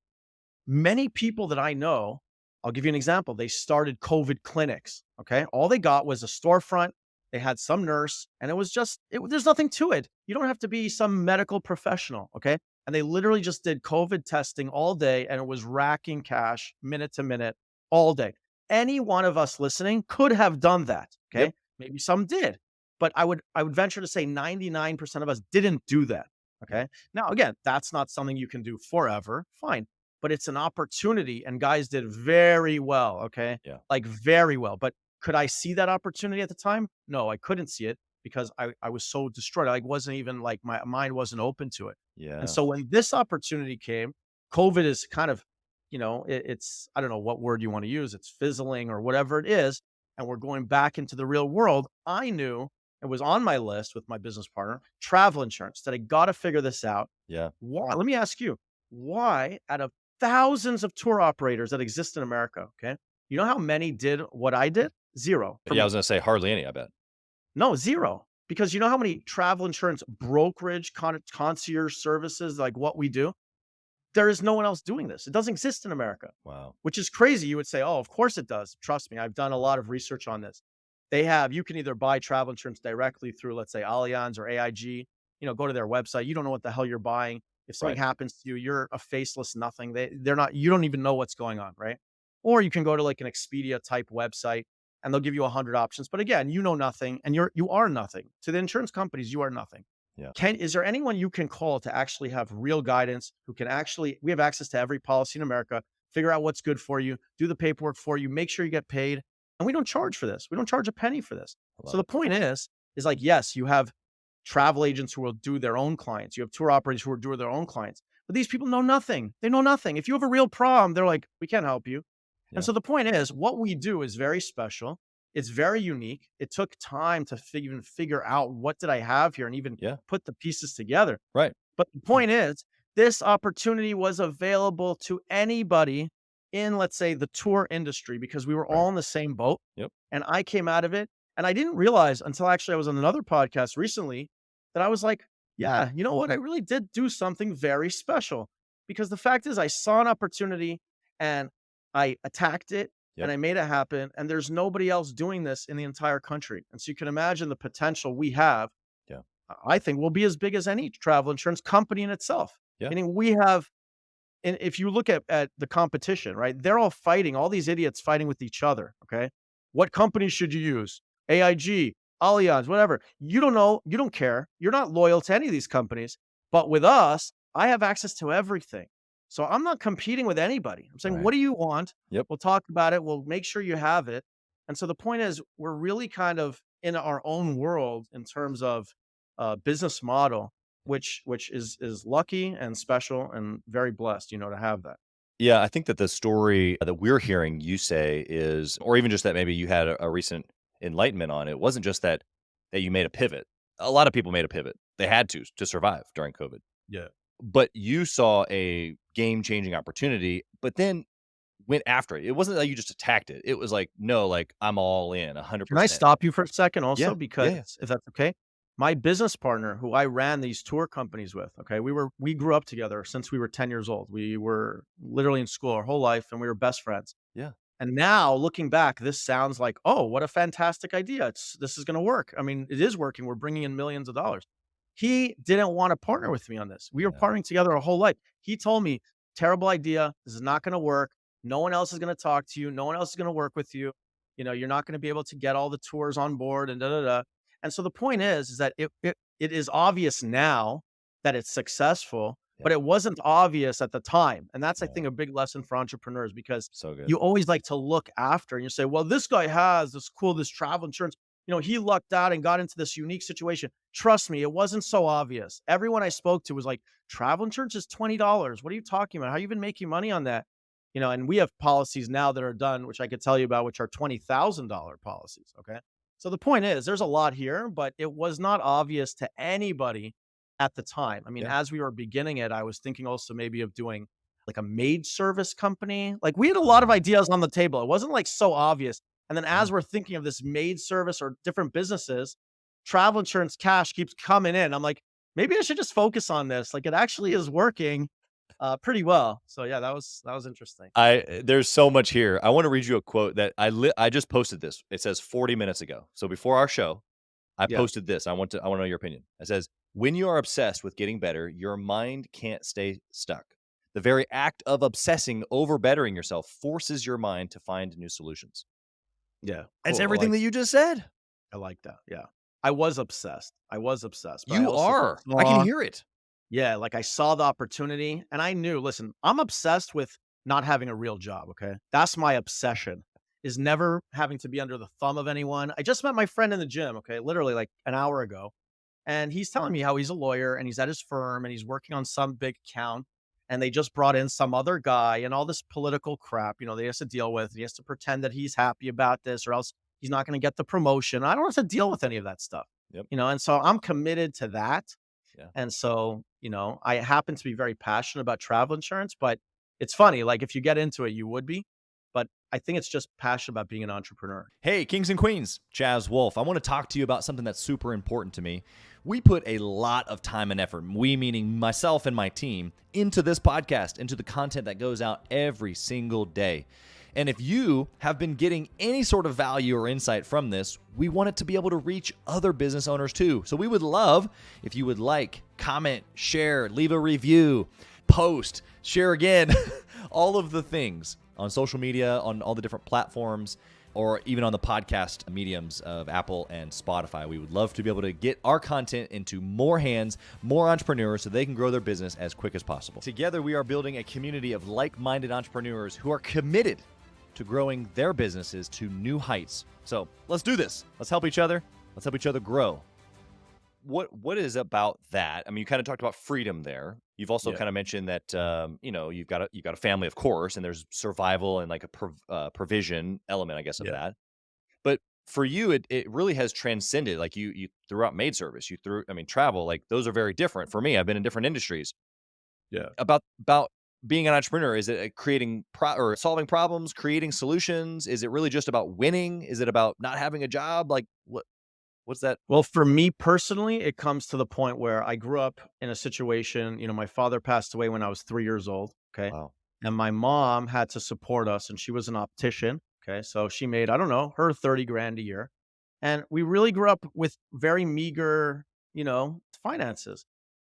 [SPEAKER 2] Many people that I know, I'll give you an example. They started COVID clinics. Okay. All they got was a storefront. They had some nurse, and there's nothing to it. You don't have to be some medical professional. Okay. And they literally just did COVID testing all day, and it was racking cash minute to minute all day. Any one of us listening could have done that.
[SPEAKER 3] Yep.
[SPEAKER 2] Okay. Maybe some did, but I would venture to say 99% of us didn't do that.
[SPEAKER 3] Yep.
[SPEAKER 2] Okay. Now, again, that's not something you can do forever. Fine, but it's an opportunity and guys did very well. Okay.
[SPEAKER 3] Yeah.
[SPEAKER 2] Like very well. But could I see that opportunity at the time? No, I couldn't see it because I was so destroyed. I wasn't even like my mind wasn't open to it. And
[SPEAKER 3] Yeah.
[SPEAKER 2] so when this opportunity came, COVID is kind of, it's, I don't know what word you want to use. It's fizzling or whatever it is. And we're going back into the real world. I knew it was on my list with my business partner, travel insurance, that I got to figure this out.
[SPEAKER 3] Yeah.
[SPEAKER 2] Why? Let me ask you, why out of thousands of tour operators that exist in America, okay? You know how many did what I did? Zero for
[SPEAKER 3] Yeah. I
[SPEAKER 2] me.
[SPEAKER 3] was gonna say hardly any, I bet.
[SPEAKER 2] No, zero. Because you know how many travel insurance brokerage concierge services like what we do? There is no one else doing this. It doesn't exist in America,
[SPEAKER 3] Wow.
[SPEAKER 2] which is crazy. You would say, "Oh, of course it does." Trust me, I've done a lot of research on this. You can either buy travel insurance directly through, let's say, Allianz or AIG. Go to their website. You don't know what the hell you're buying. If something
[SPEAKER 3] Right.
[SPEAKER 2] happens to you, you're a faceless nothing. They're not. You don't even know what's going on, right? Or you can go to like an Expedia type website, and they'll give you 100 options. But again, you know nothing, and you are nothing to the insurance companies. You are nothing.
[SPEAKER 3] Yeah.
[SPEAKER 2] Is there anyone you can call to actually have real guidance who can actually, we have access to every policy in America, figure out what's good for you, do the paperwork for you, make sure you get paid. And we don't charge for this. We don't charge a penny for this.
[SPEAKER 3] I
[SPEAKER 2] So
[SPEAKER 3] love
[SPEAKER 2] the
[SPEAKER 3] it.
[SPEAKER 2] point is like, yes, you have travel agents who will do their own clients. You have tour operators who will do their own clients, but these people know nothing. They know nothing. If you have a real problem, they're like, we can't help you. And
[SPEAKER 3] Yeah.
[SPEAKER 2] so the point is, what we do is very special. It's very unique. It took time to even figure out what did I have here and even
[SPEAKER 3] Yeah.
[SPEAKER 2] put the pieces together.
[SPEAKER 3] Right.
[SPEAKER 2] But the point is, this opportunity was available to anybody in, let's say, the tour industry because we were
[SPEAKER 3] Right.
[SPEAKER 2] all in the same boat.
[SPEAKER 3] Yep.
[SPEAKER 2] And I came out of it. And I didn't realize until actually I was on another podcast recently that I was like, yeah, you know what? I really did do something very special because the fact is, I saw an opportunity and I attacked it and
[SPEAKER 3] Yep.
[SPEAKER 2] I made it happen. And there's nobody else doing this in the entire country. And so you can imagine the potential we have.
[SPEAKER 3] Yeah.
[SPEAKER 2] I think will be as big as any travel insurance company in itself.
[SPEAKER 3] Yeah.
[SPEAKER 2] Meaning we have, and if you look at the competition, right? They're all fighting, all these idiots fighting with each other. Okay. What company should you use? AIG, Allianz, whatever. You don't know, you don't care. You're not loyal to any of these companies. But with us, I have access to everything. So I'm not competing with anybody. I'm saying,
[SPEAKER 3] Right.
[SPEAKER 2] what do you want?
[SPEAKER 3] Yep.
[SPEAKER 2] We'll talk about it. We'll make sure you have it. And so the point is, we're really kind of in our own world in terms of business model, which is lucky and special and very blessed, to have that.
[SPEAKER 3] Yeah, I think that the story that we're hearing you say is, or even just that maybe you had a recent enlightenment on it, wasn't just that you made a pivot. A lot of people made a pivot. They had to survive during COVID.
[SPEAKER 2] Yeah.
[SPEAKER 3] But you saw a game-changing opportunity, but then went after it. It wasn't like you just attacked it. It was like, no, like I'm all in
[SPEAKER 2] Can I
[SPEAKER 3] 100%.
[SPEAKER 2] stop you for a second
[SPEAKER 3] Yeah.
[SPEAKER 2] also?
[SPEAKER 3] Yeah. Yeah.
[SPEAKER 2] Because if that's okay, my business partner who I ran these tour companies with, okay, we grew up together since we were 10 years old. We were literally in school our whole life and we were best friends.
[SPEAKER 3] Yeah.
[SPEAKER 2] And now looking back, this sounds like, oh, what a fantastic idea. This is going to work. I mean, it is working. We're bringing in millions of dollars. He didn't want to partner with me on this. We were
[SPEAKER 3] Yeah.
[SPEAKER 2] partnering together our whole life. He told me, terrible idea. This is not going to work. No one else is going to talk to you. No one else is going to work with you. You're not going to be able to get all the tours on board and da da da. And so the point is that it is obvious now that it's successful,
[SPEAKER 3] Yeah.
[SPEAKER 2] but it wasn't obvious at the time. And that's, I
[SPEAKER 3] Yeah.
[SPEAKER 2] think, a big lesson for entrepreneurs because
[SPEAKER 3] So good.
[SPEAKER 2] you always like to look after and you say, well, this guy has this travel insurance. He lucked out and got into this unique situation. Trust me, it wasn't so obvious. Everyone I spoke to was like, travel insurance is $20. What are you talking about? How are you even making money on that? And we have policies now that are done, which I could tell you about, which are $20,000 policies. Okay. So the point is, there's a lot here, but it was not obvious to anybody at the time. I mean,
[SPEAKER 3] Yeah.
[SPEAKER 2] as we were beginning it, I was thinking also maybe of doing like a maid service company. Like we had a lot of ideas on the table. It wasn't like so obvious. And then
[SPEAKER 3] Yeah.
[SPEAKER 2] as we're thinking of this maid service or different businesses, travel insurance cash keeps coming in. I'm like, maybe I should just focus on this. Like it actually is working pretty well. So yeah, that was interesting.
[SPEAKER 3] There's so much here. I want to read you a quote that I just posted this. It says 40 minutes ago. So before our show, I
[SPEAKER 2] Yeah.
[SPEAKER 3] posted this. I want to know your opinion. It says, "When you are obsessed with getting better, your mind can't stay stuck. The very act of obsessing over bettering yourself forces your mind to find new solutions."
[SPEAKER 2] Yeah.
[SPEAKER 3] That's
[SPEAKER 2] Cool.
[SPEAKER 3] everything that you just said.
[SPEAKER 2] I like that. Yeah. I was obsessed. But I
[SPEAKER 3] You
[SPEAKER 2] also
[SPEAKER 3] are. I can
[SPEAKER 2] saw
[SPEAKER 3] hear it.
[SPEAKER 2] Yeah, like I saw the opportunity and I knew, listen, I'm obsessed with not having a real job, okay? That's my obsession is never having to be under the thumb of anyone. I just met my friend in the gym, okay, literally like an hour ago. And he's telling me how he's a lawyer and he's at his firm and he's working on some big account and they just brought in some other guy and all this political crap, that he has to deal with. He has to pretend that he's happy about this or else he's not going to get the promotion. I don't have to deal with any of that stuff,
[SPEAKER 3] Yep.
[SPEAKER 2] and so I'm committed to that.
[SPEAKER 3] Yeah.
[SPEAKER 2] And so, I happen to be very passionate about travel insurance, but it's funny, like if you get into it, you would be. But I think it's just passion about being an entrepreneur.
[SPEAKER 4] Hey, kings and queens, Chaz Wolfe. I want to talk to you about something that's super important to me. We put a lot of time and effort, we meaning myself and my team, into this podcast, into the content that goes out every single day. And if you have been getting any sort of value or insight from this, we want it to be able to reach other business owners too. So we would love if you would like, comment, share, leave a review, post, share again, all of the things on social media, on all the different platforms, or even on the podcast mediums of Apple and Spotify. We would love to be able to get our content into more hands, more entrepreneurs, so they can grow their business as quick as possible. Together, we are building a community of like-minded entrepreneurs who are committed to growing their businesses to new heights. So let's do this. Let's help each other. Let's help each other grow.
[SPEAKER 3] What is about that? I mean, you kind of talked about freedom there. You've also
[SPEAKER 2] Yeah.
[SPEAKER 3] kind of mentioned that you've got a family, of course, and there's survival and like a provision element, I guess, of
[SPEAKER 2] Yeah.
[SPEAKER 3] that. But for you, it really has transcended. Like you threw out maid service, travel. Like those are very different. For me, I've been in different industries.
[SPEAKER 2] Yeah.
[SPEAKER 3] About being an entrepreneur, is it creating or solving problems, creating solutions? Is it really just about winning? Is it about not having a job? Like what's that?
[SPEAKER 2] Well, for me personally, it comes to the point where I grew up in a situation, my father passed away when I was 3 years old. Okay.
[SPEAKER 3] Wow.
[SPEAKER 2] And my mom had to support us and she was an optician. Okay. So she made, I don't know, her 30 grand a year. And we really grew up with very meager, finances.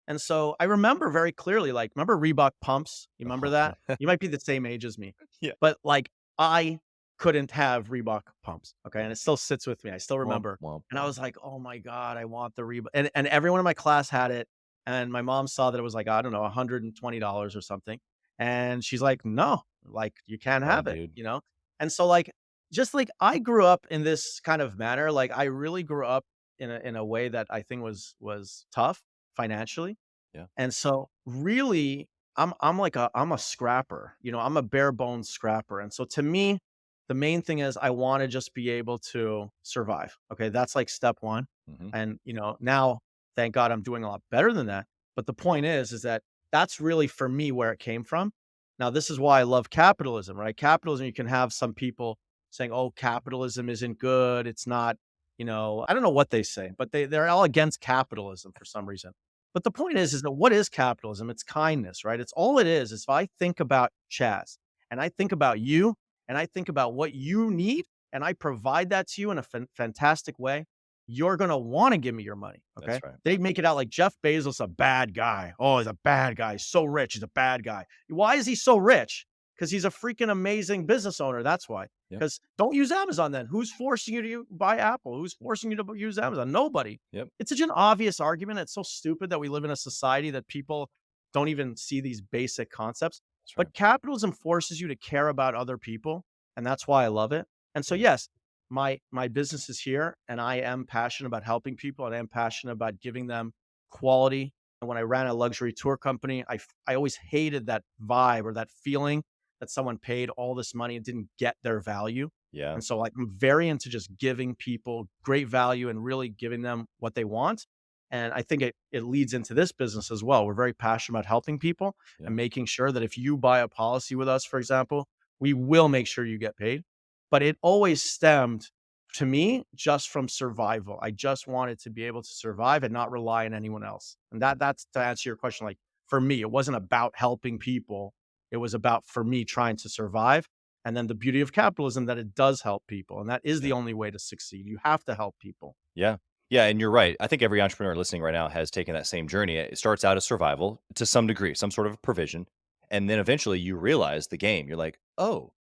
[SPEAKER 2] And so I remember very clearly, like, remember Reebok pumps? You remember that? You might be the same age as me.
[SPEAKER 3] Yeah.
[SPEAKER 2] But like, I couldn't have Reebok pumps. Okay. And it still sits with me. I still
[SPEAKER 3] Womp,
[SPEAKER 2] remember.
[SPEAKER 3] womp,
[SPEAKER 2] And I
[SPEAKER 3] womp.
[SPEAKER 2] was like, oh my God, I want the Reebok. And everyone in my class had it. And my mom saw that it was like, I don't know, $120 or something. And she's like, no, like, you can't
[SPEAKER 3] Sorry,
[SPEAKER 2] have it,
[SPEAKER 3] dude.
[SPEAKER 2] And so, like, just like I grew up in this kind of manner, like, I really grew up in a way that I think was tough financially.
[SPEAKER 3] Yeah.
[SPEAKER 2] And so really, I'm a scrapper, I'm a bare bones scrapper. And so to me, the main thing is I want to just be able to survive. Okay. That's like step one.
[SPEAKER 3] Hmm.
[SPEAKER 2] And now thank God I'm doing a lot better than that. But the point is that that's really for me where it came from. Now, this is why I love capitalism, right? Capitalism, you can have some people saying, oh, capitalism isn't good. It's not, I don't know what they say, but they're all against capitalism for some reason. But the point is that what is capitalism? It's kindness, right? It's all it is if I think about Chaz and I think about you and I think about what you need and I provide that to you in a fantastic way, you're going to want to give me your money. Okay.
[SPEAKER 3] That's right.
[SPEAKER 2] They make it out like Jeff Bezos, a bad guy. Oh, he's a bad guy. He's so rich. He's a bad guy. Why is he so rich? Because he's a freaking amazing business owner. That's why.
[SPEAKER 3] Yep.
[SPEAKER 2] Because don't use Amazon then. Who's forcing you to buy Apple? Who's forcing you to use Amazon? Nobody.
[SPEAKER 3] Yep.
[SPEAKER 2] It's such an obvious argument. It's so stupid that we live in a society that people don't even see these basic concepts.
[SPEAKER 3] That's right.
[SPEAKER 2] But capitalism forces you to care about other people, and that's why I love it. And so,
[SPEAKER 3] Yeah.
[SPEAKER 2] yes, my business is here, and I am passionate about helping people, and I am passionate about giving them quality. And when I ran a luxury tour company, I always hated that vibe or that feeling that someone paid all this money and didn't get their value.
[SPEAKER 3] Yeah.
[SPEAKER 2] And so, like, I'm very into just giving people great value and really giving them what they want. And I think it leads into this business as well. We're very passionate about helping people
[SPEAKER 3] Yeah.
[SPEAKER 2] and making sure that if you buy a policy with us, for example, we will make sure you get paid. But it always stemmed to me just from survival. I just wanted to be able to survive and not rely on anyone else. And that's to answer your question. Like, for me, it wasn't about helping people. It was about, for me, trying to survive. And then the beauty of capitalism that it does help people. And that is the
[SPEAKER 3] Yeah.
[SPEAKER 2] only way to succeed. You have to help people.
[SPEAKER 3] Yeah. Yeah. And you're right. I think every entrepreneur listening right now has taken that same journey. It starts out as survival to some degree, some sort of provision. And then eventually you realize the game. You're like, oh,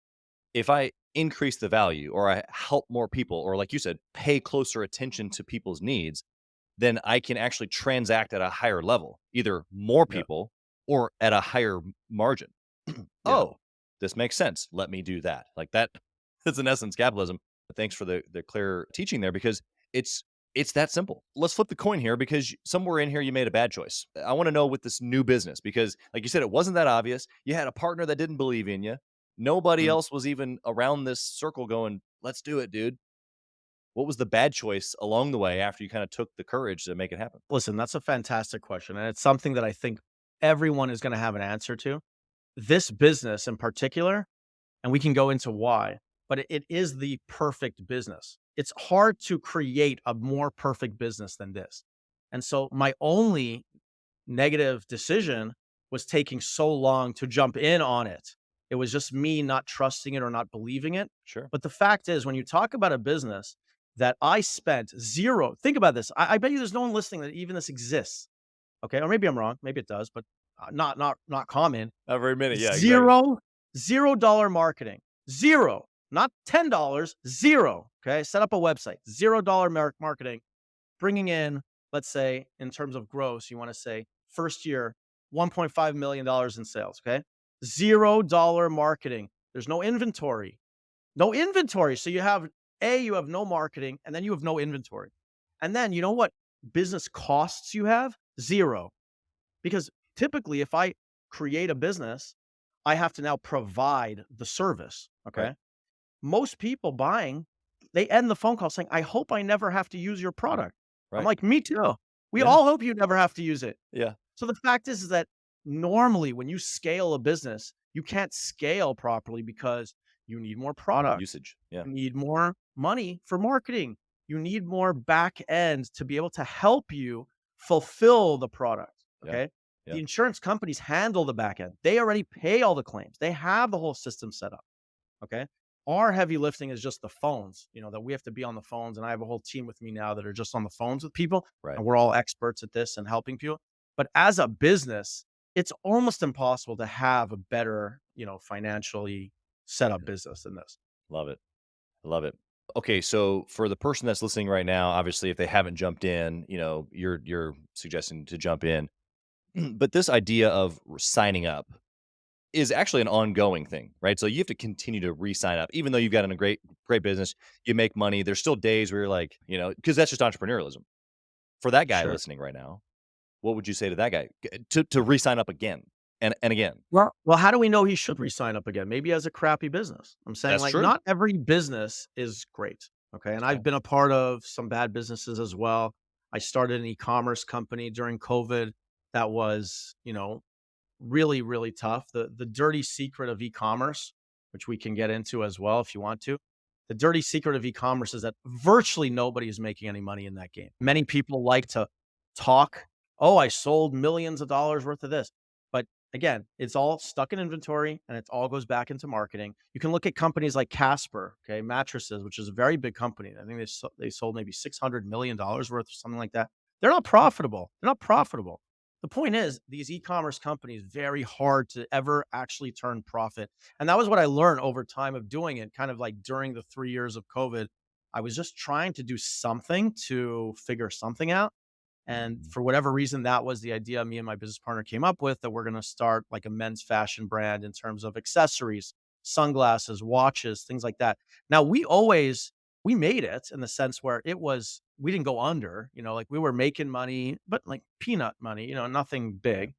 [SPEAKER 3] if I increase the value or I help more people, or like you said, pay closer attention to people's needs, then I can actually transact at a higher level, either more
[SPEAKER 2] Yeah.
[SPEAKER 3] people or at a higher margin.
[SPEAKER 2] Yeah.
[SPEAKER 3] Oh, this makes sense. Let me do that. Like that is in essence capitalism. Thanks for the clear teaching there because it's it's that simple. Let's flip the coin here because somewhere in here you made a bad choice. I want to know with this new business because like you said it wasn't that obvious. You had a partner that didn't believe in you. Nobody
[SPEAKER 2] Mhm.
[SPEAKER 3] else was even around this circle going, "Let's do it, dude." What was the bad choice along the way after you kind of took the courage to make it happen?
[SPEAKER 2] Listen, that's a fantastic question, and it's something that I think everyone is gonna have an answer to. This business in particular, and we can go into why, but it is the perfect business. It's hard to create a more perfect business than this. And so my only negative decision was taking so long to jump in on it. It was just me not trusting it or not believing it.
[SPEAKER 3] Sure.
[SPEAKER 2] But the fact is, when you talk about a business that I spent zero, think about this. I bet you there's no one listening that even this exists. Okay, or maybe I'm wrong. Maybe it does, but not common.
[SPEAKER 3] Every minute, yeah, exactly.
[SPEAKER 2] Zero dollar marketing. Zero, not $10, zero. Okay. Set up a website, $0 marketing, bringing in, let's say, in terms of gross, you want to say first year, $1.5 million in sales. Okay. $0 marketing. There's no inventory. No inventory. So you have no marketing and then you have no inventory. And then you know what business costs you have? Zero. Because typically, if I create a business, I have to now provide the service.
[SPEAKER 3] Right.
[SPEAKER 2] Okay. Most people buying, they end the phone call saying, I hope I never have to use your product. I'm
[SPEAKER 3] Right.
[SPEAKER 2] like, me too. We
[SPEAKER 3] Yeah.
[SPEAKER 2] all hope you never have to use it.
[SPEAKER 3] Yeah.
[SPEAKER 2] So the fact is that normally when you scale a business, you can't scale properly because you need more product.
[SPEAKER 3] Usage. Yeah.
[SPEAKER 2] You need more money for marketing. You need more back end to be able to help you fulfill the product.
[SPEAKER 3] Yeah.
[SPEAKER 2] Okay.
[SPEAKER 3] Yeah.
[SPEAKER 2] The insurance companies handle the back end. They already pay all the claims. They have the whole system set up. Okay. Our heavy lifting is just the phones, that we have to be on the phones. And I have a whole team with me now that are just on the phones with people.
[SPEAKER 3] Right.
[SPEAKER 2] And we're all experts at this and helping people. But as a business, it's almost impossible to have a better, financially set up business than this.
[SPEAKER 3] Love it. Love it. Okay, so for the person that's listening right now, obviously if they haven't jumped in, you're suggesting to jump in. But this idea of signing up is actually an ongoing thing, right? So you have to continue to re-sign up, even though you've got a great business, you make money. There's still days where you're like, because that's just entrepreneurialism. For that guy
[SPEAKER 2] Sure.
[SPEAKER 3] listening right now, what would you say to that guy to re-sign up again and again?
[SPEAKER 2] Well, how do we know he should re-sign up again? Maybe he has a crappy business. I'm saying
[SPEAKER 3] That's
[SPEAKER 2] like
[SPEAKER 3] true.
[SPEAKER 2] not every business is great. Okay. And
[SPEAKER 3] Okay.
[SPEAKER 2] I've been a part of some bad businesses as well. I started an e-commerce company during COVID that was, really, really tough. The dirty secret of e-commerce, which we can get into as well if you want to. The dirty secret of e-commerce is that virtually nobody is making any money in that game. Many people like to talk, oh, I sold millions of dollars worth of this. But again, it's all stuck in inventory and it all goes back into marketing. You can look at companies like Casper, okay, mattresses, which is a very big company. I think they sold maybe $600 million worth or something like that. They're not profitable. They're not profitable. The point is, these e-commerce companies very hard to ever actually turn profit. And that was what I learned over time of doing it, kind of like during the 3 years of COVID. I was just trying to do something to figure something out. And
[SPEAKER 3] Mhm.
[SPEAKER 2] for whatever reason, that was the idea me and my business partner came up with that we're going to start like a men's fashion brand in terms of accessories, sunglasses, watches, things like that. Now, we made it in the sense where we didn't go under, like we were making money, but like peanut money, nothing
[SPEAKER 3] Right.
[SPEAKER 2] big.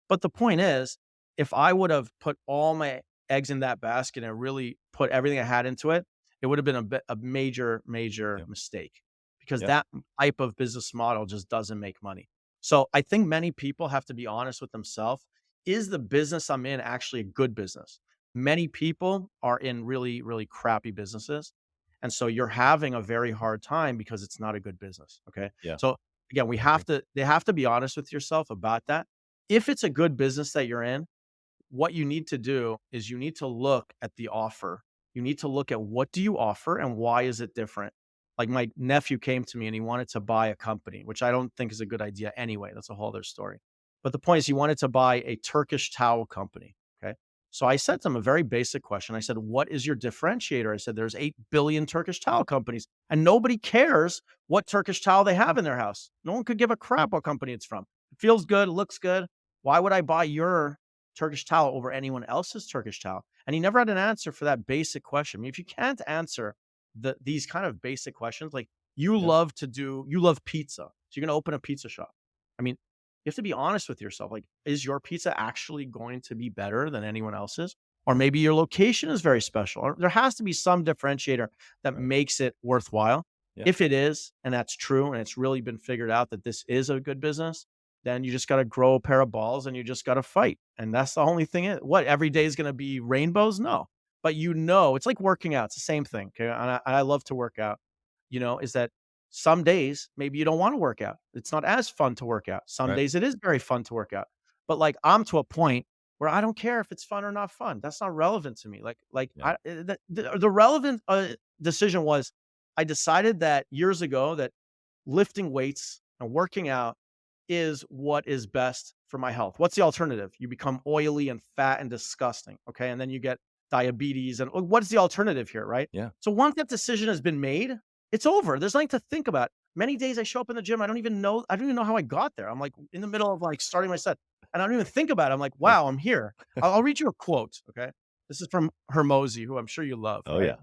[SPEAKER 2] But the point is, if I would have put all my eggs in that basket and really put everything I had into it, it would have been a major, major
[SPEAKER 3] Yeah.
[SPEAKER 2] mistake because
[SPEAKER 3] Yeah.
[SPEAKER 2] that type of business model just doesn't make money. So I think many people have to be honest with themselves. Is the business I'm in actually a good business? Many people are in really, really crappy businesses. And so you're having a very hard time because it's not a good business. Okay.
[SPEAKER 3] Yeah.
[SPEAKER 2] So again,
[SPEAKER 3] I agree.
[SPEAKER 2] they have to be honest with yourself about that. If it's a good business that you're in, what you need to do is you need to look at the offer. You need to look at what do you offer and why is it different? Like my nephew came to me and he wanted to buy a company, which I don't think is a good idea anyway. That's a whole other story. But the point is he wanted to buy a Turkish towel company. Okay. So I sent him a very basic question. I said, what is your differentiator? I said, there's 8 billion Turkish towel companies and nobody cares what Turkish towel they have in their house. No one could give a crap what company it's from. It feels good, looks good. Why would I buy your Turkish towel over anyone else's Turkish towel? And he never had an answer for that basic question. I mean, if you can't answer these kind of basic questions, like
[SPEAKER 3] Yeah.
[SPEAKER 2] you love pizza. So you're going to open a pizza shop. I mean, you have to be honest with yourself. Like, is your pizza actually going to be better than anyone else's? Or maybe your location is very special. Or there has to be some differentiator that
[SPEAKER 3] Right.
[SPEAKER 2] makes it worthwhile.
[SPEAKER 3] Yeah.
[SPEAKER 2] If it is, and that's true, and it's really been figured out that this is a good business, then you just got to grow a pair of balls and you just got to fight. And that's the only thing. What every day is going to be rainbows? No, but it's like working out. It's the same thing. Okay, and I love to work out. Is that some days maybe you don't want to work out. It's not as fun to work out. Some
[SPEAKER 3] Right.
[SPEAKER 2] days it is very fun to work out. But like I'm to a point where I don't care if it's fun or not fun. That's not relevant to me.
[SPEAKER 3] Yeah.
[SPEAKER 2] The relevant decision was I decided that years ago that lifting weights and working out is what is best for my health. What's the alternative? You become oily and fat and disgusting. Okay. And then you get diabetes. And what's the alternative here? Right.
[SPEAKER 3] Yeah.
[SPEAKER 2] So once that decision has been made, it's over. There's nothing to think about. Many days I show up in the gym. I don't even know how I got there. I'm like in the middle of like starting my set and I don't even think about it. I'm like,
[SPEAKER 3] Yeah.
[SPEAKER 2] wow, I'm here. I'll read you a quote. Okay. This is from Hermosi, who I'm sure you love.
[SPEAKER 3] Oh,
[SPEAKER 2] Right.
[SPEAKER 3] yeah.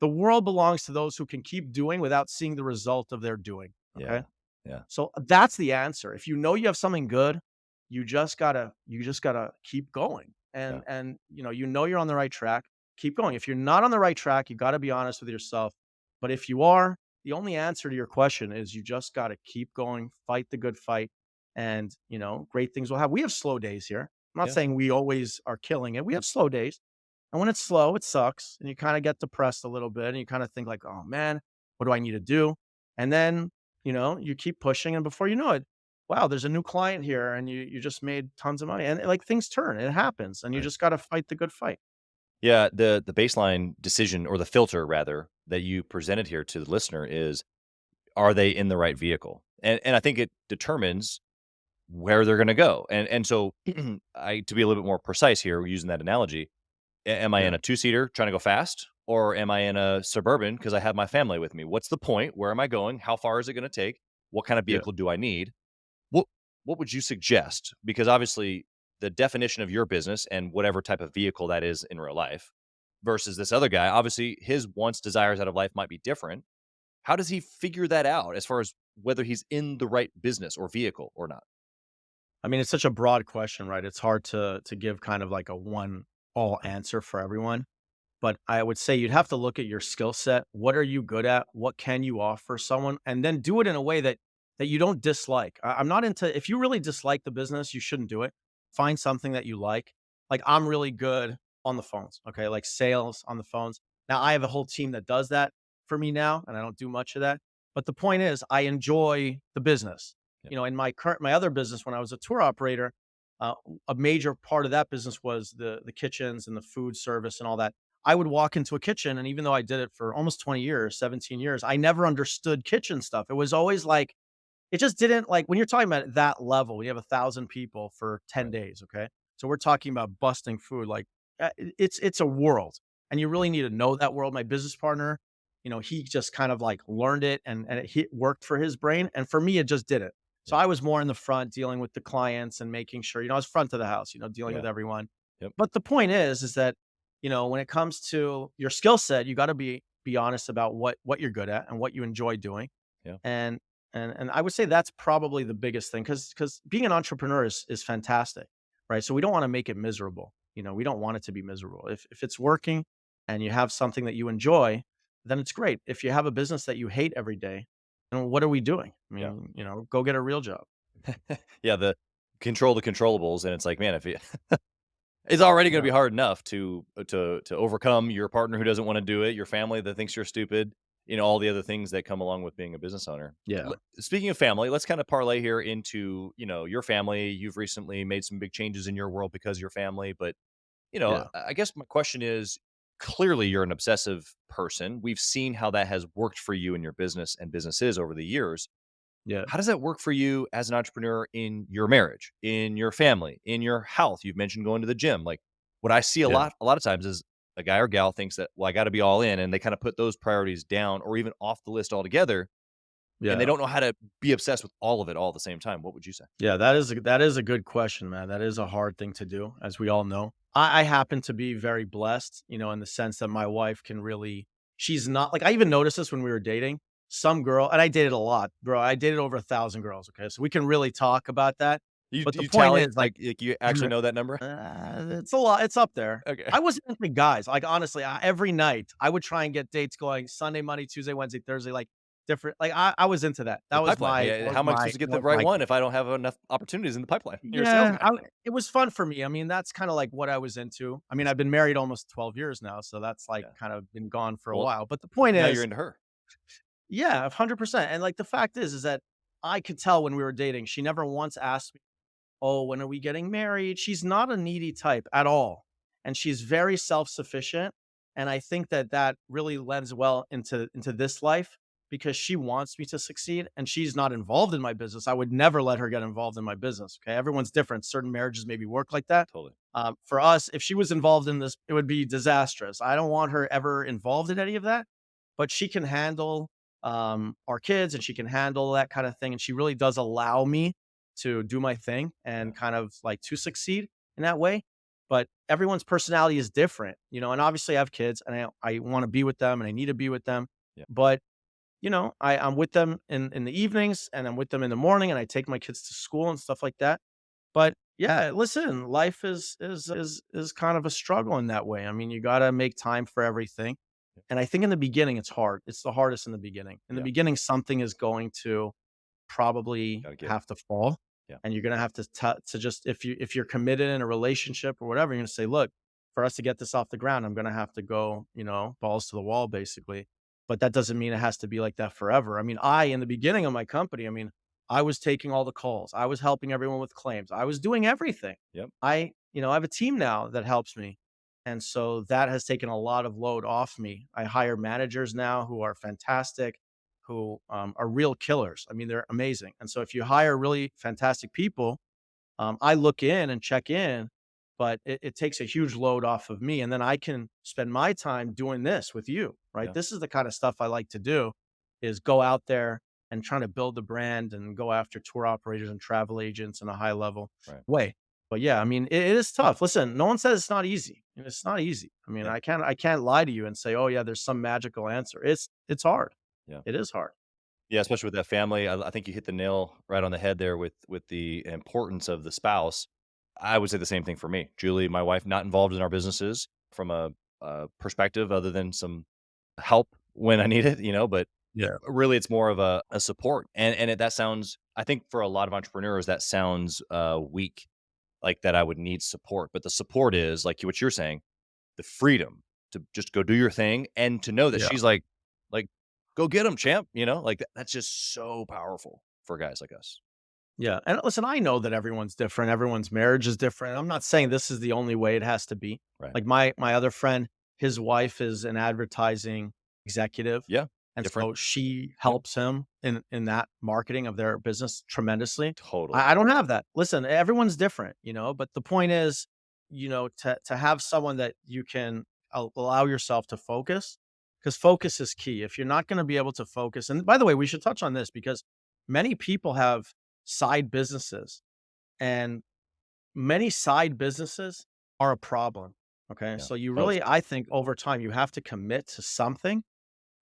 [SPEAKER 2] The world belongs to those who can keep doing without seeing the result of their doing.
[SPEAKER 3] Yeah.
[SPEAKER 2] Okay.
[SPEAKER 3] Yeah.
[SPEAKER 2] So that's the answer. If you know you have something good, you just gotta keep going.
[SPEAKER 3] Yeah.
[SPEAKER 2] And you're on the right track, keep going. If you're not on the right track, you gotta be honest with yourself. But if you are, the only answer to your question is you just gotta keep going, fight the good fight, and great things will have. We have slow days here. I'm not
[SPEAKER 3] Yeah.
[SPEAKER 2] saying we always are killing it. We have slow days. And when it's slow, it sucks. And you kind of get depressed a little bit and you kind of think like, oh man, what do I need to do? And then, you keep pushing. And before you know it, wow, there's a new client here and you just made tons of money. And like things turn, it happens. And you
[SPEAKER 3] Right.
[SPEAKER 2] just got to fight the good fight.
[SPEAKER 3] Yeah. The baseline decision, or the filter rather, that you presented here to the listener is, are they in the right vehicle? And I think it determines where they're going to go. And so to be a little bit more precise here, using that analogy, am I in
[SPEAKER 2] Yeah.
[SPEAKER 3] a two-seater trying to go fast, or am I in a Suburban because I have my family with me? What's the point? Where am I going? How far is it going to take? What kind of
[SPEAKER 2] Yeah.
[SPEAKER 3] vehicle do I need? What what would you suggest? Because obviously the definition of your business and whatever type of vehicle that is in real life versus this other guy, obviously his wants, desires out of life might be different. How does he figure that out as far as whether he's in the right business or vehicle or not?
[SPEAKER 2] I mean, it's such a broad question, right? It's hard to give kind of like a one all answer for everyone. But I would say you'd have to look at your skill set. What are you good at? What can you offer someone? And then do it in a way that you don't dislike. I'm not into if you really dislike the business, you shouldn't do it. Find something that you like. Like I'm really good on the phones. Okay. Like sales on the phones. Now I have a whole team that does that for me now, and I don't do much of that. But the point is I enjoy the business.
[SPEAKER 3] Yeah.
[SPEAKER 2] In my other business, when I was a tour operator, uh, a major part of that business was the kitchens and the food service and all that. I would walk into a kitchen, and even though I did it for almost 20 years, 17 years, I never understood kitchen stuff. It was always like, it just didn't like when you're talking about that level, you have 1,000 people for 10
[SPEAKER 3] Right.
[SPEAKER 2] days. Okay. So we're talking about busting food. Like it's a world and you really need to know that world. My business partner, he just kind of like learned it and it worked for his brain. And for me, it just didn't. So
[SPEAKER 3] Yeah.
[SPEAKER 2] I was more in the front dealing with the clients and making sure, I was front of the house, dealing with
[SPEAKER 3] Yeah.
[SPEAKER 2] everyone.
[SPEAKER 3] Yep.
[SPEAKER 2] But the point is that when it comes to your skill set, you got to be honest about what you're good at and what you enjoy doing.
[SPEAKER 3] Yeah.
[SPEAKER 2] And I would say that's probably the biggest thing because being an entrepreneur is fantastic, right? So we don't want to make it miserable. We don't want it to be miserable. If it's working and you have something that you enjoy, then it's great. If you have a business that you hate every day, then what are we doing? I
[SPEAKER 3] Yeah.
[SPEAKER 2] mean, go get a real job.
[SPEAKER 3] Yeah. The controllables, and it's like, man, if you it's already gonna
[SPEAKER 2] Yeah.
[SPEAKER 3] be hard enough to overcome your partner who doesn't wanna do it, your family that thinks you're stupid, all the other things that come along with being a business owner.
[SPEAKER 2] Yeah.
[SPEAKER 3] Speaking of family, let's kinda parlay here into, your family. You've recently made some big changes in your world because of your family, but,
[SPEAKER 2] Yeah.
[SPEAKER 3] I guess my question is, clearly you're an obsessive person. We've seen how that has worked for you in your business and businesses over the years.
[SPEAKER 2] Yeah.
[SPEAKER 3] How does that work for you as an entrepreneur in your marriage, in your family, in your health? You've mentioned going to the gym. Like what I see
[SPEAKER 2] Yeah.
[SPEAKER 3] a lot of times is a guy or gal thinks that, well, I got to be all in, and they kind of put those priorities down or even off the list altogether. and they
[SPEAKER 2] Yeah.
[SPEAKER 3] don't know how to be obsessed with all of it all at the same time. What would you say?
[SPEAKER 2] Yeah, that is a good question, man. That is a hard thing to do, as we all know. I happen to be very blessed, in the sense that my wife can really she's not like I even noticed this when we were dating. Some girl and I dated a lot, bro. I dated over 1,000 girls, okay? So we can really talk about that.
[SPEAKER 3] You
[SPEAKER 2] But the
[SPEAKER 3] you
[SPEAKER 2] point
[SPEAKER 3] tally
[SPEAKER 2] is like
[SPEAKER 3] you actually know that number?
[SPEAKER 2] it's a lot. It's up there.
[SPEAKER 3] Okay.
[SPEAKER 2] I wasn't into guys. Like honestly, every night I would try and get dates going Sunday, Monday, Tuesday, Wednesday, Thursday, like different. Like I was into that.
[SPEAKER 3] The
[SPEAKER 2] That was
[SPEAKER 3] pipeline.
[SPEAKER 2] my
[SPEAKER 3] Yeah, how am I supposed to get
[SPEAKER 2] that
[SPEAKER 3] the
[SPEAKER 2] was
[SPEAKER 3] right
[SPEAKER 2] my
[SPEAKER 3] one if I don't have enough opportunities in the pipeline? You're a sales
[SPEAKER 2] yeah,
[SPEAKER 3] guy.
[SPEAKER 2] it was fun for me. I mean, that's kind of like what I was into. I mean, I've been married almost 12 years now, so that's like
[SPEAKER 3] Yeah.
[SPEAKER 2] kind of been gone for a
[SPEAKER 3] Well,
[SPEAKER 2] while. But the point
[SPEAKER 3] now you're
[SPEAKER 2] is,
[SPEAKER 3] into her.
[SPEAKER 2] yeah, 100%. And like the fact is that I could tell when we were dating, she never once asked me, "Oh, when are we getting married?" She's not a needy type at all. And she's very self-sufficient. And I think that that really lends well into this life because she wants me to succeed and she's not involved in my business. I would never let her get involved in my business. Okay. Everyone's different. Certain marriages maybe work like that.
[SPEAKER 3] Totally.
[SPEAKER 2] For us, if she was involved in this, it would be disastrous. I don't want her ever involved in any of that, but she can handle our kids and she can handle that kind of thing. And she really does allow me to do my thing
[SPEAKER 3] Yeah.
[SPEAKER 2] and kind of like to succeed in that way. But everyone's personality is different, and obviously I have kids and I want to be with them and I need to be with them.
[SPEAKER 3] Yeah.
[SPEAKER 2] But, I'm with them in the evenings and I'm with them in the morning and I take my kids to school and stuff like that. But yeah, listen, life is kind of a struggle in that way. I mean, you gotta make time for everything. And I think in the beginning it's hard. It's the hardest in the beginning. In the
[SPEAKER 3] Yeah.
[SPEAKER 2] beginning, something is going to probably
[SPEAKER 3] Gotta give.
[SPEAKER 2] have to fall.
[SPEAKER 3] Yeah.
[SPEAKER 2] And you're gonna have to just if you're committed in a relationship or whatever, you're gonna say, look, for us to get this off the ground, I'm gonna have to go, balls to the wall, basically. But that doesn't mean it has to be like that forever. I mean, in the beginning of my company, I mean, I was taking all the calls. I was helping everyone with claims. I was doing everything.
[SPEAKER 3] Yep.
[SPEAKER 2] I have a team now that helps me. And so that has taken a lot of load off me. I hire managers now who are fantastic, who are real killers. I mean, they're amazing. And so if you hire really fantastic people, I look in and check in, but it takes a huge load off of me. And then I can spend my time doing this with you, right?
[SPEAKER 3] Yeah.
[SPEAKER 2] This is the kind of stuff I like to do is go out there and trying to build the brand and go after tour operators and travel agents in a high level
[SPEAKER 3] Right.
[SPEAKER 2] way. But yeah, I mean, it is tough. Listen, no one says it's not easy. It's not easy. I mean,
[SPEAKER 3] Yeah.
[SPEAKER 2] I can't lie to you and say, oh yeah, there's some magical answer. It's hard.
[SPEAKER 3] Yeah.
[SPEAKER 2] It is hard.
[SPEAKER 3] Yeah, especially with that family. I think you hit the nail right on the head there with the importance of the spouse. I would say the same thing for me. Julie, my wife, not involved in our businesses from a perspective other than some help when I need it, but
[SPEAKER 2] Yeah.
[SPEAKER 3] really it's more of a support. That sounds, I think for a lot of entrepreneurs, that sounds weak, like that I would need support. But the support is like what you're saying, the freedom to just go do your thing and to know that
[SPEAKER 2] Yeah.
[SPEAKER 3] she's like, go get them, champ. Like that's just so powerful for guys like us.
[SPEAKER 2] Yeah. And listen, I know that everyone's different. Everyone's marriage is different. I'm not saying this is the only way it has to be.
[SPEAKER 3] Right.
[SPEAKER 2] Like my other friend, his wife is an advertising executive.
[SPEAKER 3] Yeah.
[SPEAKER 2] And
[SPEAKER 3] Different.
[SPEAKER 2] so she
[SPEAKER 3] Yep.
[SPEAKER 2] helps him in that marketing of their business tremendously.
[SPEAKER 3] Totally.
[SPEAKER 2] I don't have that. Listen, everyone's different, but the point is, to have someone that you can allow yourself to focus, because focus is key. If you're not going to be able to focus, and by the way, we should touch on this because many people have side businesses and many side businesses are a problem. Okay.
[SPEAKER 3] Yeah.
[SPEAKER 2] So you
[SPEAKER 3] Most.
[SPEAKER 2] really, I think over time, you have to commit to something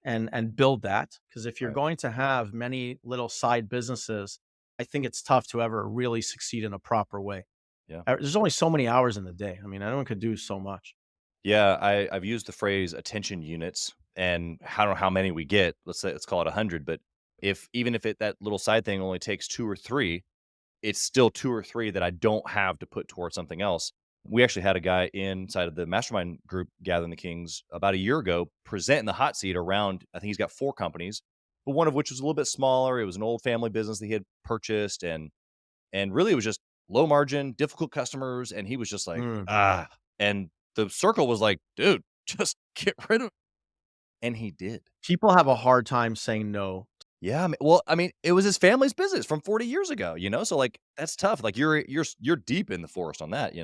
[SPEAKER 2] and build that. Because if you're
[SPEAKER 3] Right.
[SPEAKER 2] going to have many little side businesses, I think it's tough to ever really succeed in a proper way.
[SPEAKER 3] Yeah.
[SPEAKER 2] There's only so many hours in the day. I mean, anyone could do so much.
[SPEAKER 3] Yeah. I've used the phrase attention units and I don't know how many we get. Let's call it 100. But even if that little side thing only takes two or three, it's still two or three that I don't have to put towards something else. We actually had a guy inside of the mastermind group, Gathering the Kings, about a year ago, present in the hot seat around, I think he's got 4 companies, but one of which was a little bit smaller. It was an old family business that he had purchased. And really it was just low margin, difficult customers. And he was just like,
[SPEAKER 2] Mm.
[SPEAKER 3] and the circle was like, dude, just get rid of it. And he did.
[SPEAKER 2] People have a hard time saying no.
[SPEAKER 3] Yeah, well, I mean, it was his family's business from 40 years ago, so like that's tough. Like you're deep in the forest on that.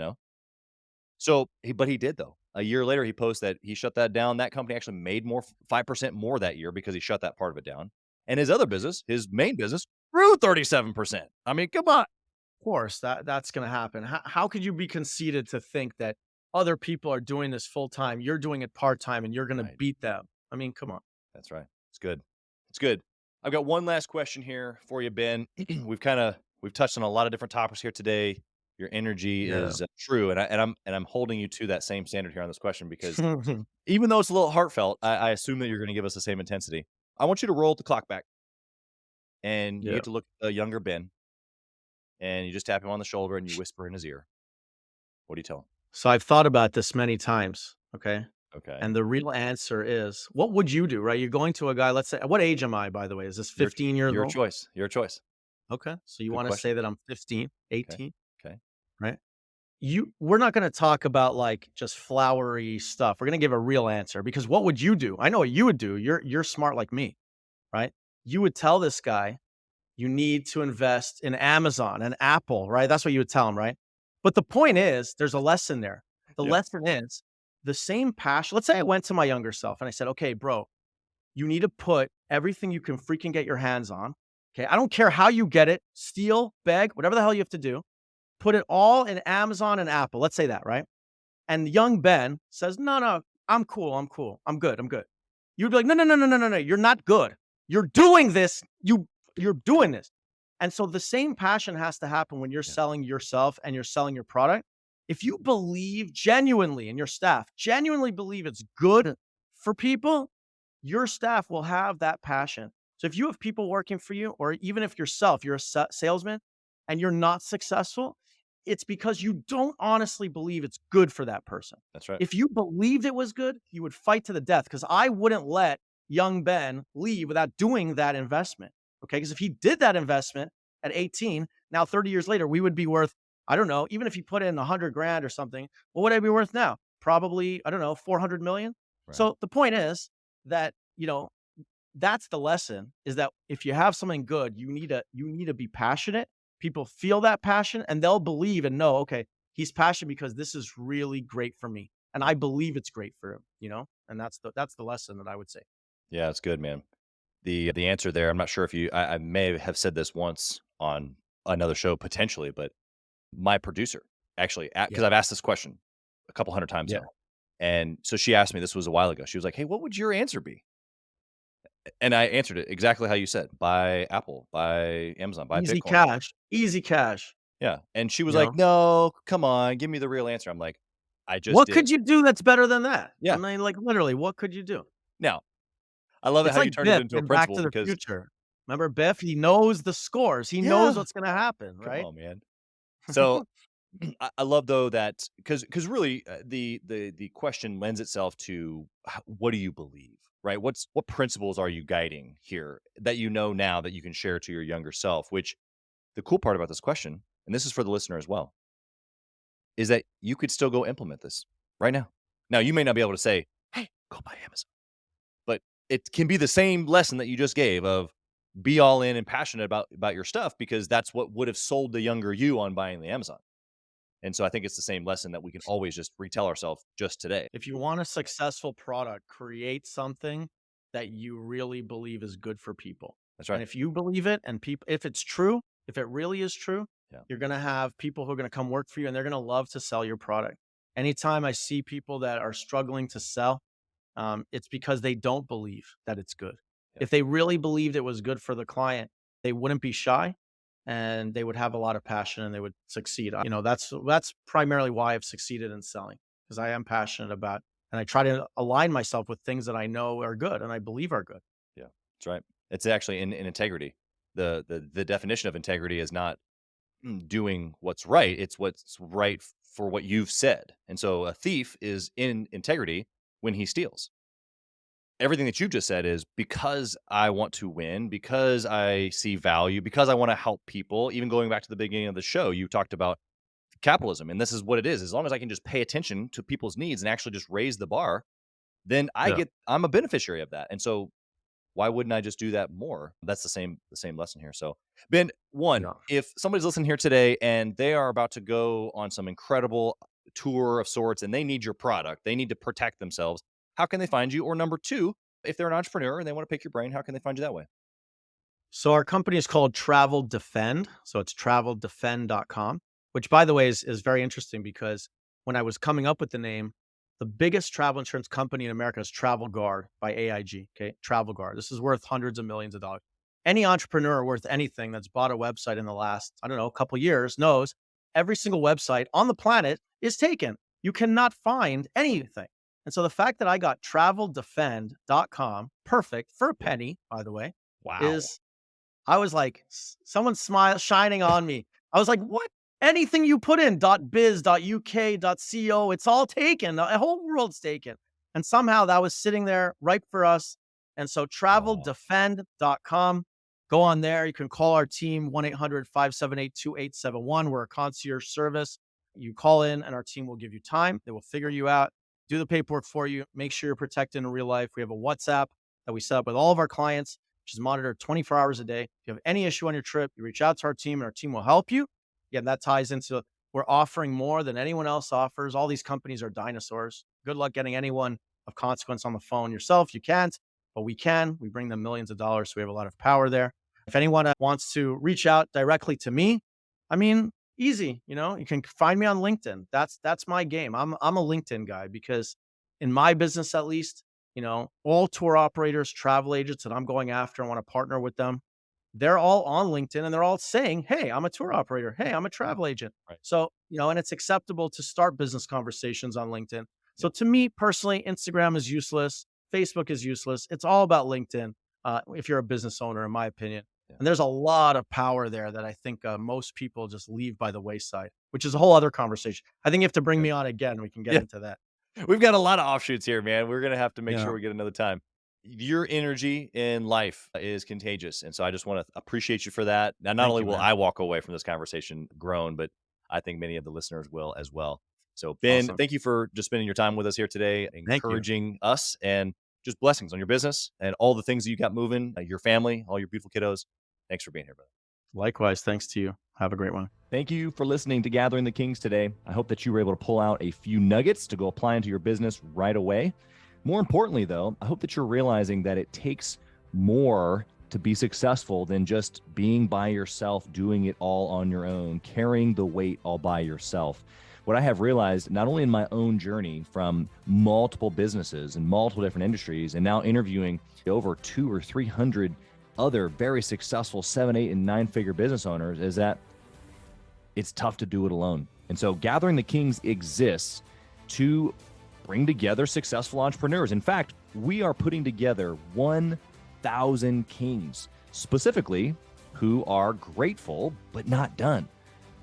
[SPEAKER 3] So, but he did though. A year later, he posts that he shut that down. That company actually made 5% more that year because he shut that part of it down. And his other business, his main business, grew 37%. I mean, come on.
[SPEAKER 2] Of course, that's going to happen. How could you be conceited to think that other people are doing this full time, you're doing it part time, and you're going to
[SPEAKER 3] Right.
[SPEAKER 2] beat them? I mean, come on.
[SPEAKER 3] That's right. It's good. It's good. I've got one last question here for you, Ben. We've touched on a lot of different topics here today. Your energy
[SPEAKER 2] Yeah.
[SPEAKER 3] is true, and I'm holding you to that same standard here on this question because even though it's a little heartfelt, I assume that you're going to give us the same intensity. I want you to roll the clock back, and you
[SPEAKER 2] Yeah.
[SPEAKER 3] get to look at a younger Ben, and you just tap him on the shoulder and you whisper in his ear. What do you tell him?
[SPEAKER 2] So I've thought about this many times. Okay.
[SPEAKER 3] Okay,
[SPEAKER 2] And the real answer is, what would you do, right? You're going to a guy, let's say, what age am I, by the way? Is this
[SPEAKER 3] your
[SPEAKER 2] 15 years
[SPEAKER 3] your
[SPEAKER 2] old?
[SPEAKER 3] choice. Your choice.
[SPEAKER 2] Okay. So you
[SPEAKER 3] Good
[SPEAKER 2] want to
[SPEAKER 3] question.
[SPEAKER 2] say that I'm 15,
[SPEAKER 3] Okay,
[SPEAKER 2] 18,
[SPEAKER 3] okay.
[SPEAKER 2] right? We're not going to talk about like just flowery stuff. We're going to give a real answer because what would you do? I know what you would do. You're smart like me, right? You would tell this guy you need to invest in Amazon and Apple, right? That's what you would tell him, right? But the point is, there's a lesson there. The
[SPEAKER 3] Yeah.
[SPEAKER 2] lesson is the same passion. Let's say I went to my younger self and I said, okay, bro, you need to put everything you can freaking get your hands on. Okay. I don't care how you get it, steal, beg, whatever the hell you have to do. Put it all in Amazon and Apple. Let's say that, right? And young Ben says, no, no, I'm cool. I'm cool. I'm good. I'm good. You'd be like, no, no, no, no, no, no, no. You're not good. You're doing this. You're doing this. And so the same passion has to happen when you're
[SPEAKER 3] Yeah.
[SPEAKER 2] selling yourself and you're selling your product. If you believe genuinely and your staff genuinely believe it's good for people, your staff will have that passion. So if you have people working for you, or even if yourself, you're a salesman and you're not successful, it's because you don't honestly believe it's good for that person.
[SPEAKER 3] That's right.
[SPEAKER 2] If you believed it was good, you would fight to the death because I wouldn't let young Ben leave without doing that investment. Okay. Because if he did that investment at 18, now 30 years later, we would be worth, I don't know, even if he put in 100 grand or something, what would I be worth now? Probably, I don't know, 400 million.
[SPEAKER 3] Right.
[SPEAKER 2] So the point is that, that's the lesson is that if you have something good, you need to be passionate. People feel that passion and they'll believe and know, okay, he's passionate because this is really great for me. And I believe it's great for him. And that's the lesson that I would say.
[SPEAKER 3] Yeah, it's good, man. The answer there, I'm not sure if I may have said this once on another show potentially, but my producer actually,
[SPEAKER 2] Yeah.
[SPEAKER 3] because I've asked this question a couple hundred times
[SPEAKER 2] Yeah.
[SPEAKER 3] now. And so she asked me, this was a while ago. She was like, "Hey, what would your answer be?" And I answered it exactly how you said, buy Apple, buy Amazon, buy
[SPEAKER 2] Easy
[SPEAKER 3] Bitcoin.
[SPEAKER 2] cash. Easy cash.
[SPEAKER 3] Yeah. And she was
[SPEAKER 2] You
[SPEAKER 3] like,
[SPEAKER 2] know?
[SPEAKER 3] "No, come on, give me the real answer." I'm like, "I just
[SPEAKER 2] What
[SPEAKER 3] did."
[SPEAKER 2] could you do that's better than that? I
[SPEAKER 3] Yeah.
[SPEAKER 2] mean, like literally, what could you do?
[SPEAKER 3] Now, I love it
[SPEAKER 2] It's
[SPEAKER 3] how you
[SPEAKER 2] like
[SPEAKER 3] turned it
[SPEAKER 2] Biff
[SPEAKER 3] into a
[SPEAKER 2] in Back
[SPEAKER 3] principle
[SPEAKER 2] to the
[SPEAKER 3] because
[SPEAKER 2] Future. Remember Biff? He knows the scores. He knows
[SPEAKER 3] yeah,
[SPEAKER 2] what's gonna happen,
[SPEAKER 3] come
[SPEAKER 2] right?
[SPEAKER 3] on, man. So I love though that because really the question lends itself to what do you believe, right? What principles are you guiding here that you know now that you can share to your younger self? Which the cool part about this question, and this is for the listener as well, is that you could still go implement this right now. Now you may not be able to say, "Hey, go buy Amazon," but it can be the same lesson that you just gave of be all in and passionate about your stuff because that's what would have sold the younger you on buying the Amazon. And so I think it's the same lesson that we can always just retell ourselves just today.
[SPEAKER 2] If you want a successful product, create something that you really believe is good for people.
[SPEAKER 3] That's
[SPEAKER 2] And
[SPEAKER 3] right.
[SPEAKER 2] if you believe it and people, if it's true, if it really is true,
[SPEAKER 3] Yeah.
[SPEAKER 2] you're going to have people who are going to come work for you and they're going to love to sell your product. Anytime I see people that are struggling to sell, it's because they don't believe that it's good.
[SPEAKER 3] Yeah.
[SPEAKER 2] If they really believed it was good for the client, they wouldn't be shy and they would have a lot of passion and they would succeed. That's primarily why I've succeeded in selling because I am passionate about and I try to align myself with things that I know are good and I believe are good.
[SPEAKER 3] Yeah. That's right. It's actually in integrity. The definition of integrity is not doing what's right. It's what's right for what you've said. And so a thief is in integrity when he steals. Everything that you've just said is because I want to win, because I see value, because I want to help people. Even going back to the beginning of the show, you talked about capitalism, and this is what it is. As long as I can just pay attention to people's needs and actually just raise the bar, then
[SPEAKER 2] Yeah.
[SPEAKER 3] I'm a beneficiary of that. And so why wouldn't I just do that more? That's the same lesson here. So, Ben, one,
[SPEAKER 2] Yeah.
[SPEAKER 3] if somebody's listening here today and they are about to go on some incredible tour of sorts and they need your product, they need to protect themselves, how can they find you? Or number two, if they're an entrepreneur and they want to pick your brain, how can they find you that way?
[SPEAKER 2] So our company is called Travel Defend. So it's traveldefend.com, which by the way is very interesting because when I was coming up with the name, the biggest travel insurance company in America is Travel Guard by AIG. Okay. Travel Guard. This is worth hundreds of millions of dollars. Any entrepreneur worth anything that's bought a website in the last, I don't know, a couple of years knows every single website on the planet is taken. You cannot find anything. And so the fact that I got traveldefend.com, perfect for a penny, by the way,
[SPEAKER 4] Wow.
[SPEAKER 2] is I was like, someone smile shining on me. I was like, what? Anything you put in .biz, .uk, .co, it's all taken. The whole world's taken. And somehow that was sitting there ripe for us. And so
[SPEAKER 4] Wow.
[SPEAKER 2] traveldefend.com, go on there. You can call our team 1-800-578-2871. We're a concierge service. You call in and our team will give you time. They will figure you out, do the paperwork for you, make sure you're protected in real life. We have a WhatsApp that we set up with all of our clients, which is monitored 24 hours a day. If you have any issue on your trip, you reach out to our team and our team will help you. Again, that ties into we're offering more than anyone else offers. All these companies are dinosaurs. Good luck getting anyone of consequence on the phone yourself. You can't, but we can. We bring them millions of dollars. So we have a lot of power there. If anyone wants to reach out directly to me, I mean, easy. You can find me on LinkedIn. That's my game. I'm a LinkedIn guy because in my business, at least, all tour operators, travel agents that I'm going after, I want to partner with them. They're all on LinkedIn and they're all saying, hey, I'm a tour operator. Hey, I'm a travel agent.
[SPEAKER 4] Right.
[SPEAKER 2] So, and it's acceptable to start business conversations on LinkedIn. So
[SPEAKER 4] Yep.
[SPEAKER 2] to me personally, Instagram is useless. Facebook is useless. It's all about LinkedIn. If you're a business owner, in my opinion.
[SPEAKER 4] Yeah.
[SPEAKER 2] And there's a lot of power there that I think most people just leave by the wayside, which is a whole other conversation. I think you have to bring me on again. We can get
[SPEAKER 3] Yeah.
[SPEAKER 2] into that.
[SPEAKER 3] We've got a lot of offshoots here, man. We're gonna have to make
[SPEAKER 2] Yeah.
[SPEAKER 3] sure we get another time. Your energy in life is contagious, and so I just want to appreciate you for that. Now, not
[SPEAKER 2] Thank
[SPEAKER 3] only
[SPEAKER 2] you,
[SPEAKER 3] will
[SPEAKER 2] man.
[SPEAKER 3] I walk away from this conversation grown, but I think many of the listeners will as well. So, Ben,
[SPEAKER 2] Awesome.
[SPEAKER 3] thank you for just spending your time with us here today,
[SPEAKER 2] Thank you.
[SPEAKER 3] encouraging us, and just blessings on your business and all the things that you got moving, your family, all your beautiful kiddos. Thanks for being here, brother.
[SPEAKER 2] Likewise. Thanks to you. Have a great one.
[SPEAKER 4] Thank you for listening to Gathering the Kings today. I hope that you were able to pull out a few nuggets to go apply into your business right away. More importantly, though, I hope that you're realizing that it takes more to be successful than just being by yourself, doing it all on your own, carrying the weight all by yourself. What I have realized, not only in my own journey from multiple businesses and multiple different industries, and now interviewing over 200 or 300 other very successful 7, 8, and 9-figure business owners, is that it's tough to do it alone. And so Gathering the Kings exists to bring together successful entrepreneurs. In fact, we are putting together 1,000 kings, specifically who are grateful but not done.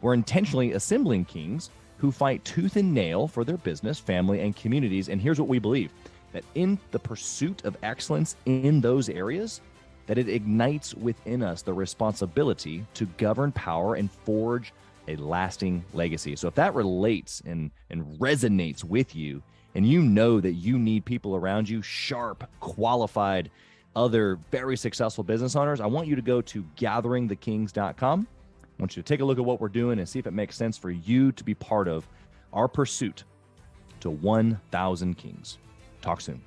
[SPEAKER 4] We're intentionally assembling kings who fight tooth and nail for their business, family, and communities. And here's what we believe, that in the pursuit of excellence in those areas, that it ignites within us the responsibility to govern power and forge a lasting legacy. So if that relates and resonates with you, and you know that you need people around you, sharp, qualified, other very successful business owners, I want you to go to gatheringthekings.com. I want you to take a look at what we're doing and see if it makes sense for you to be part of our pursuit to 1,000 kings. Talk soon.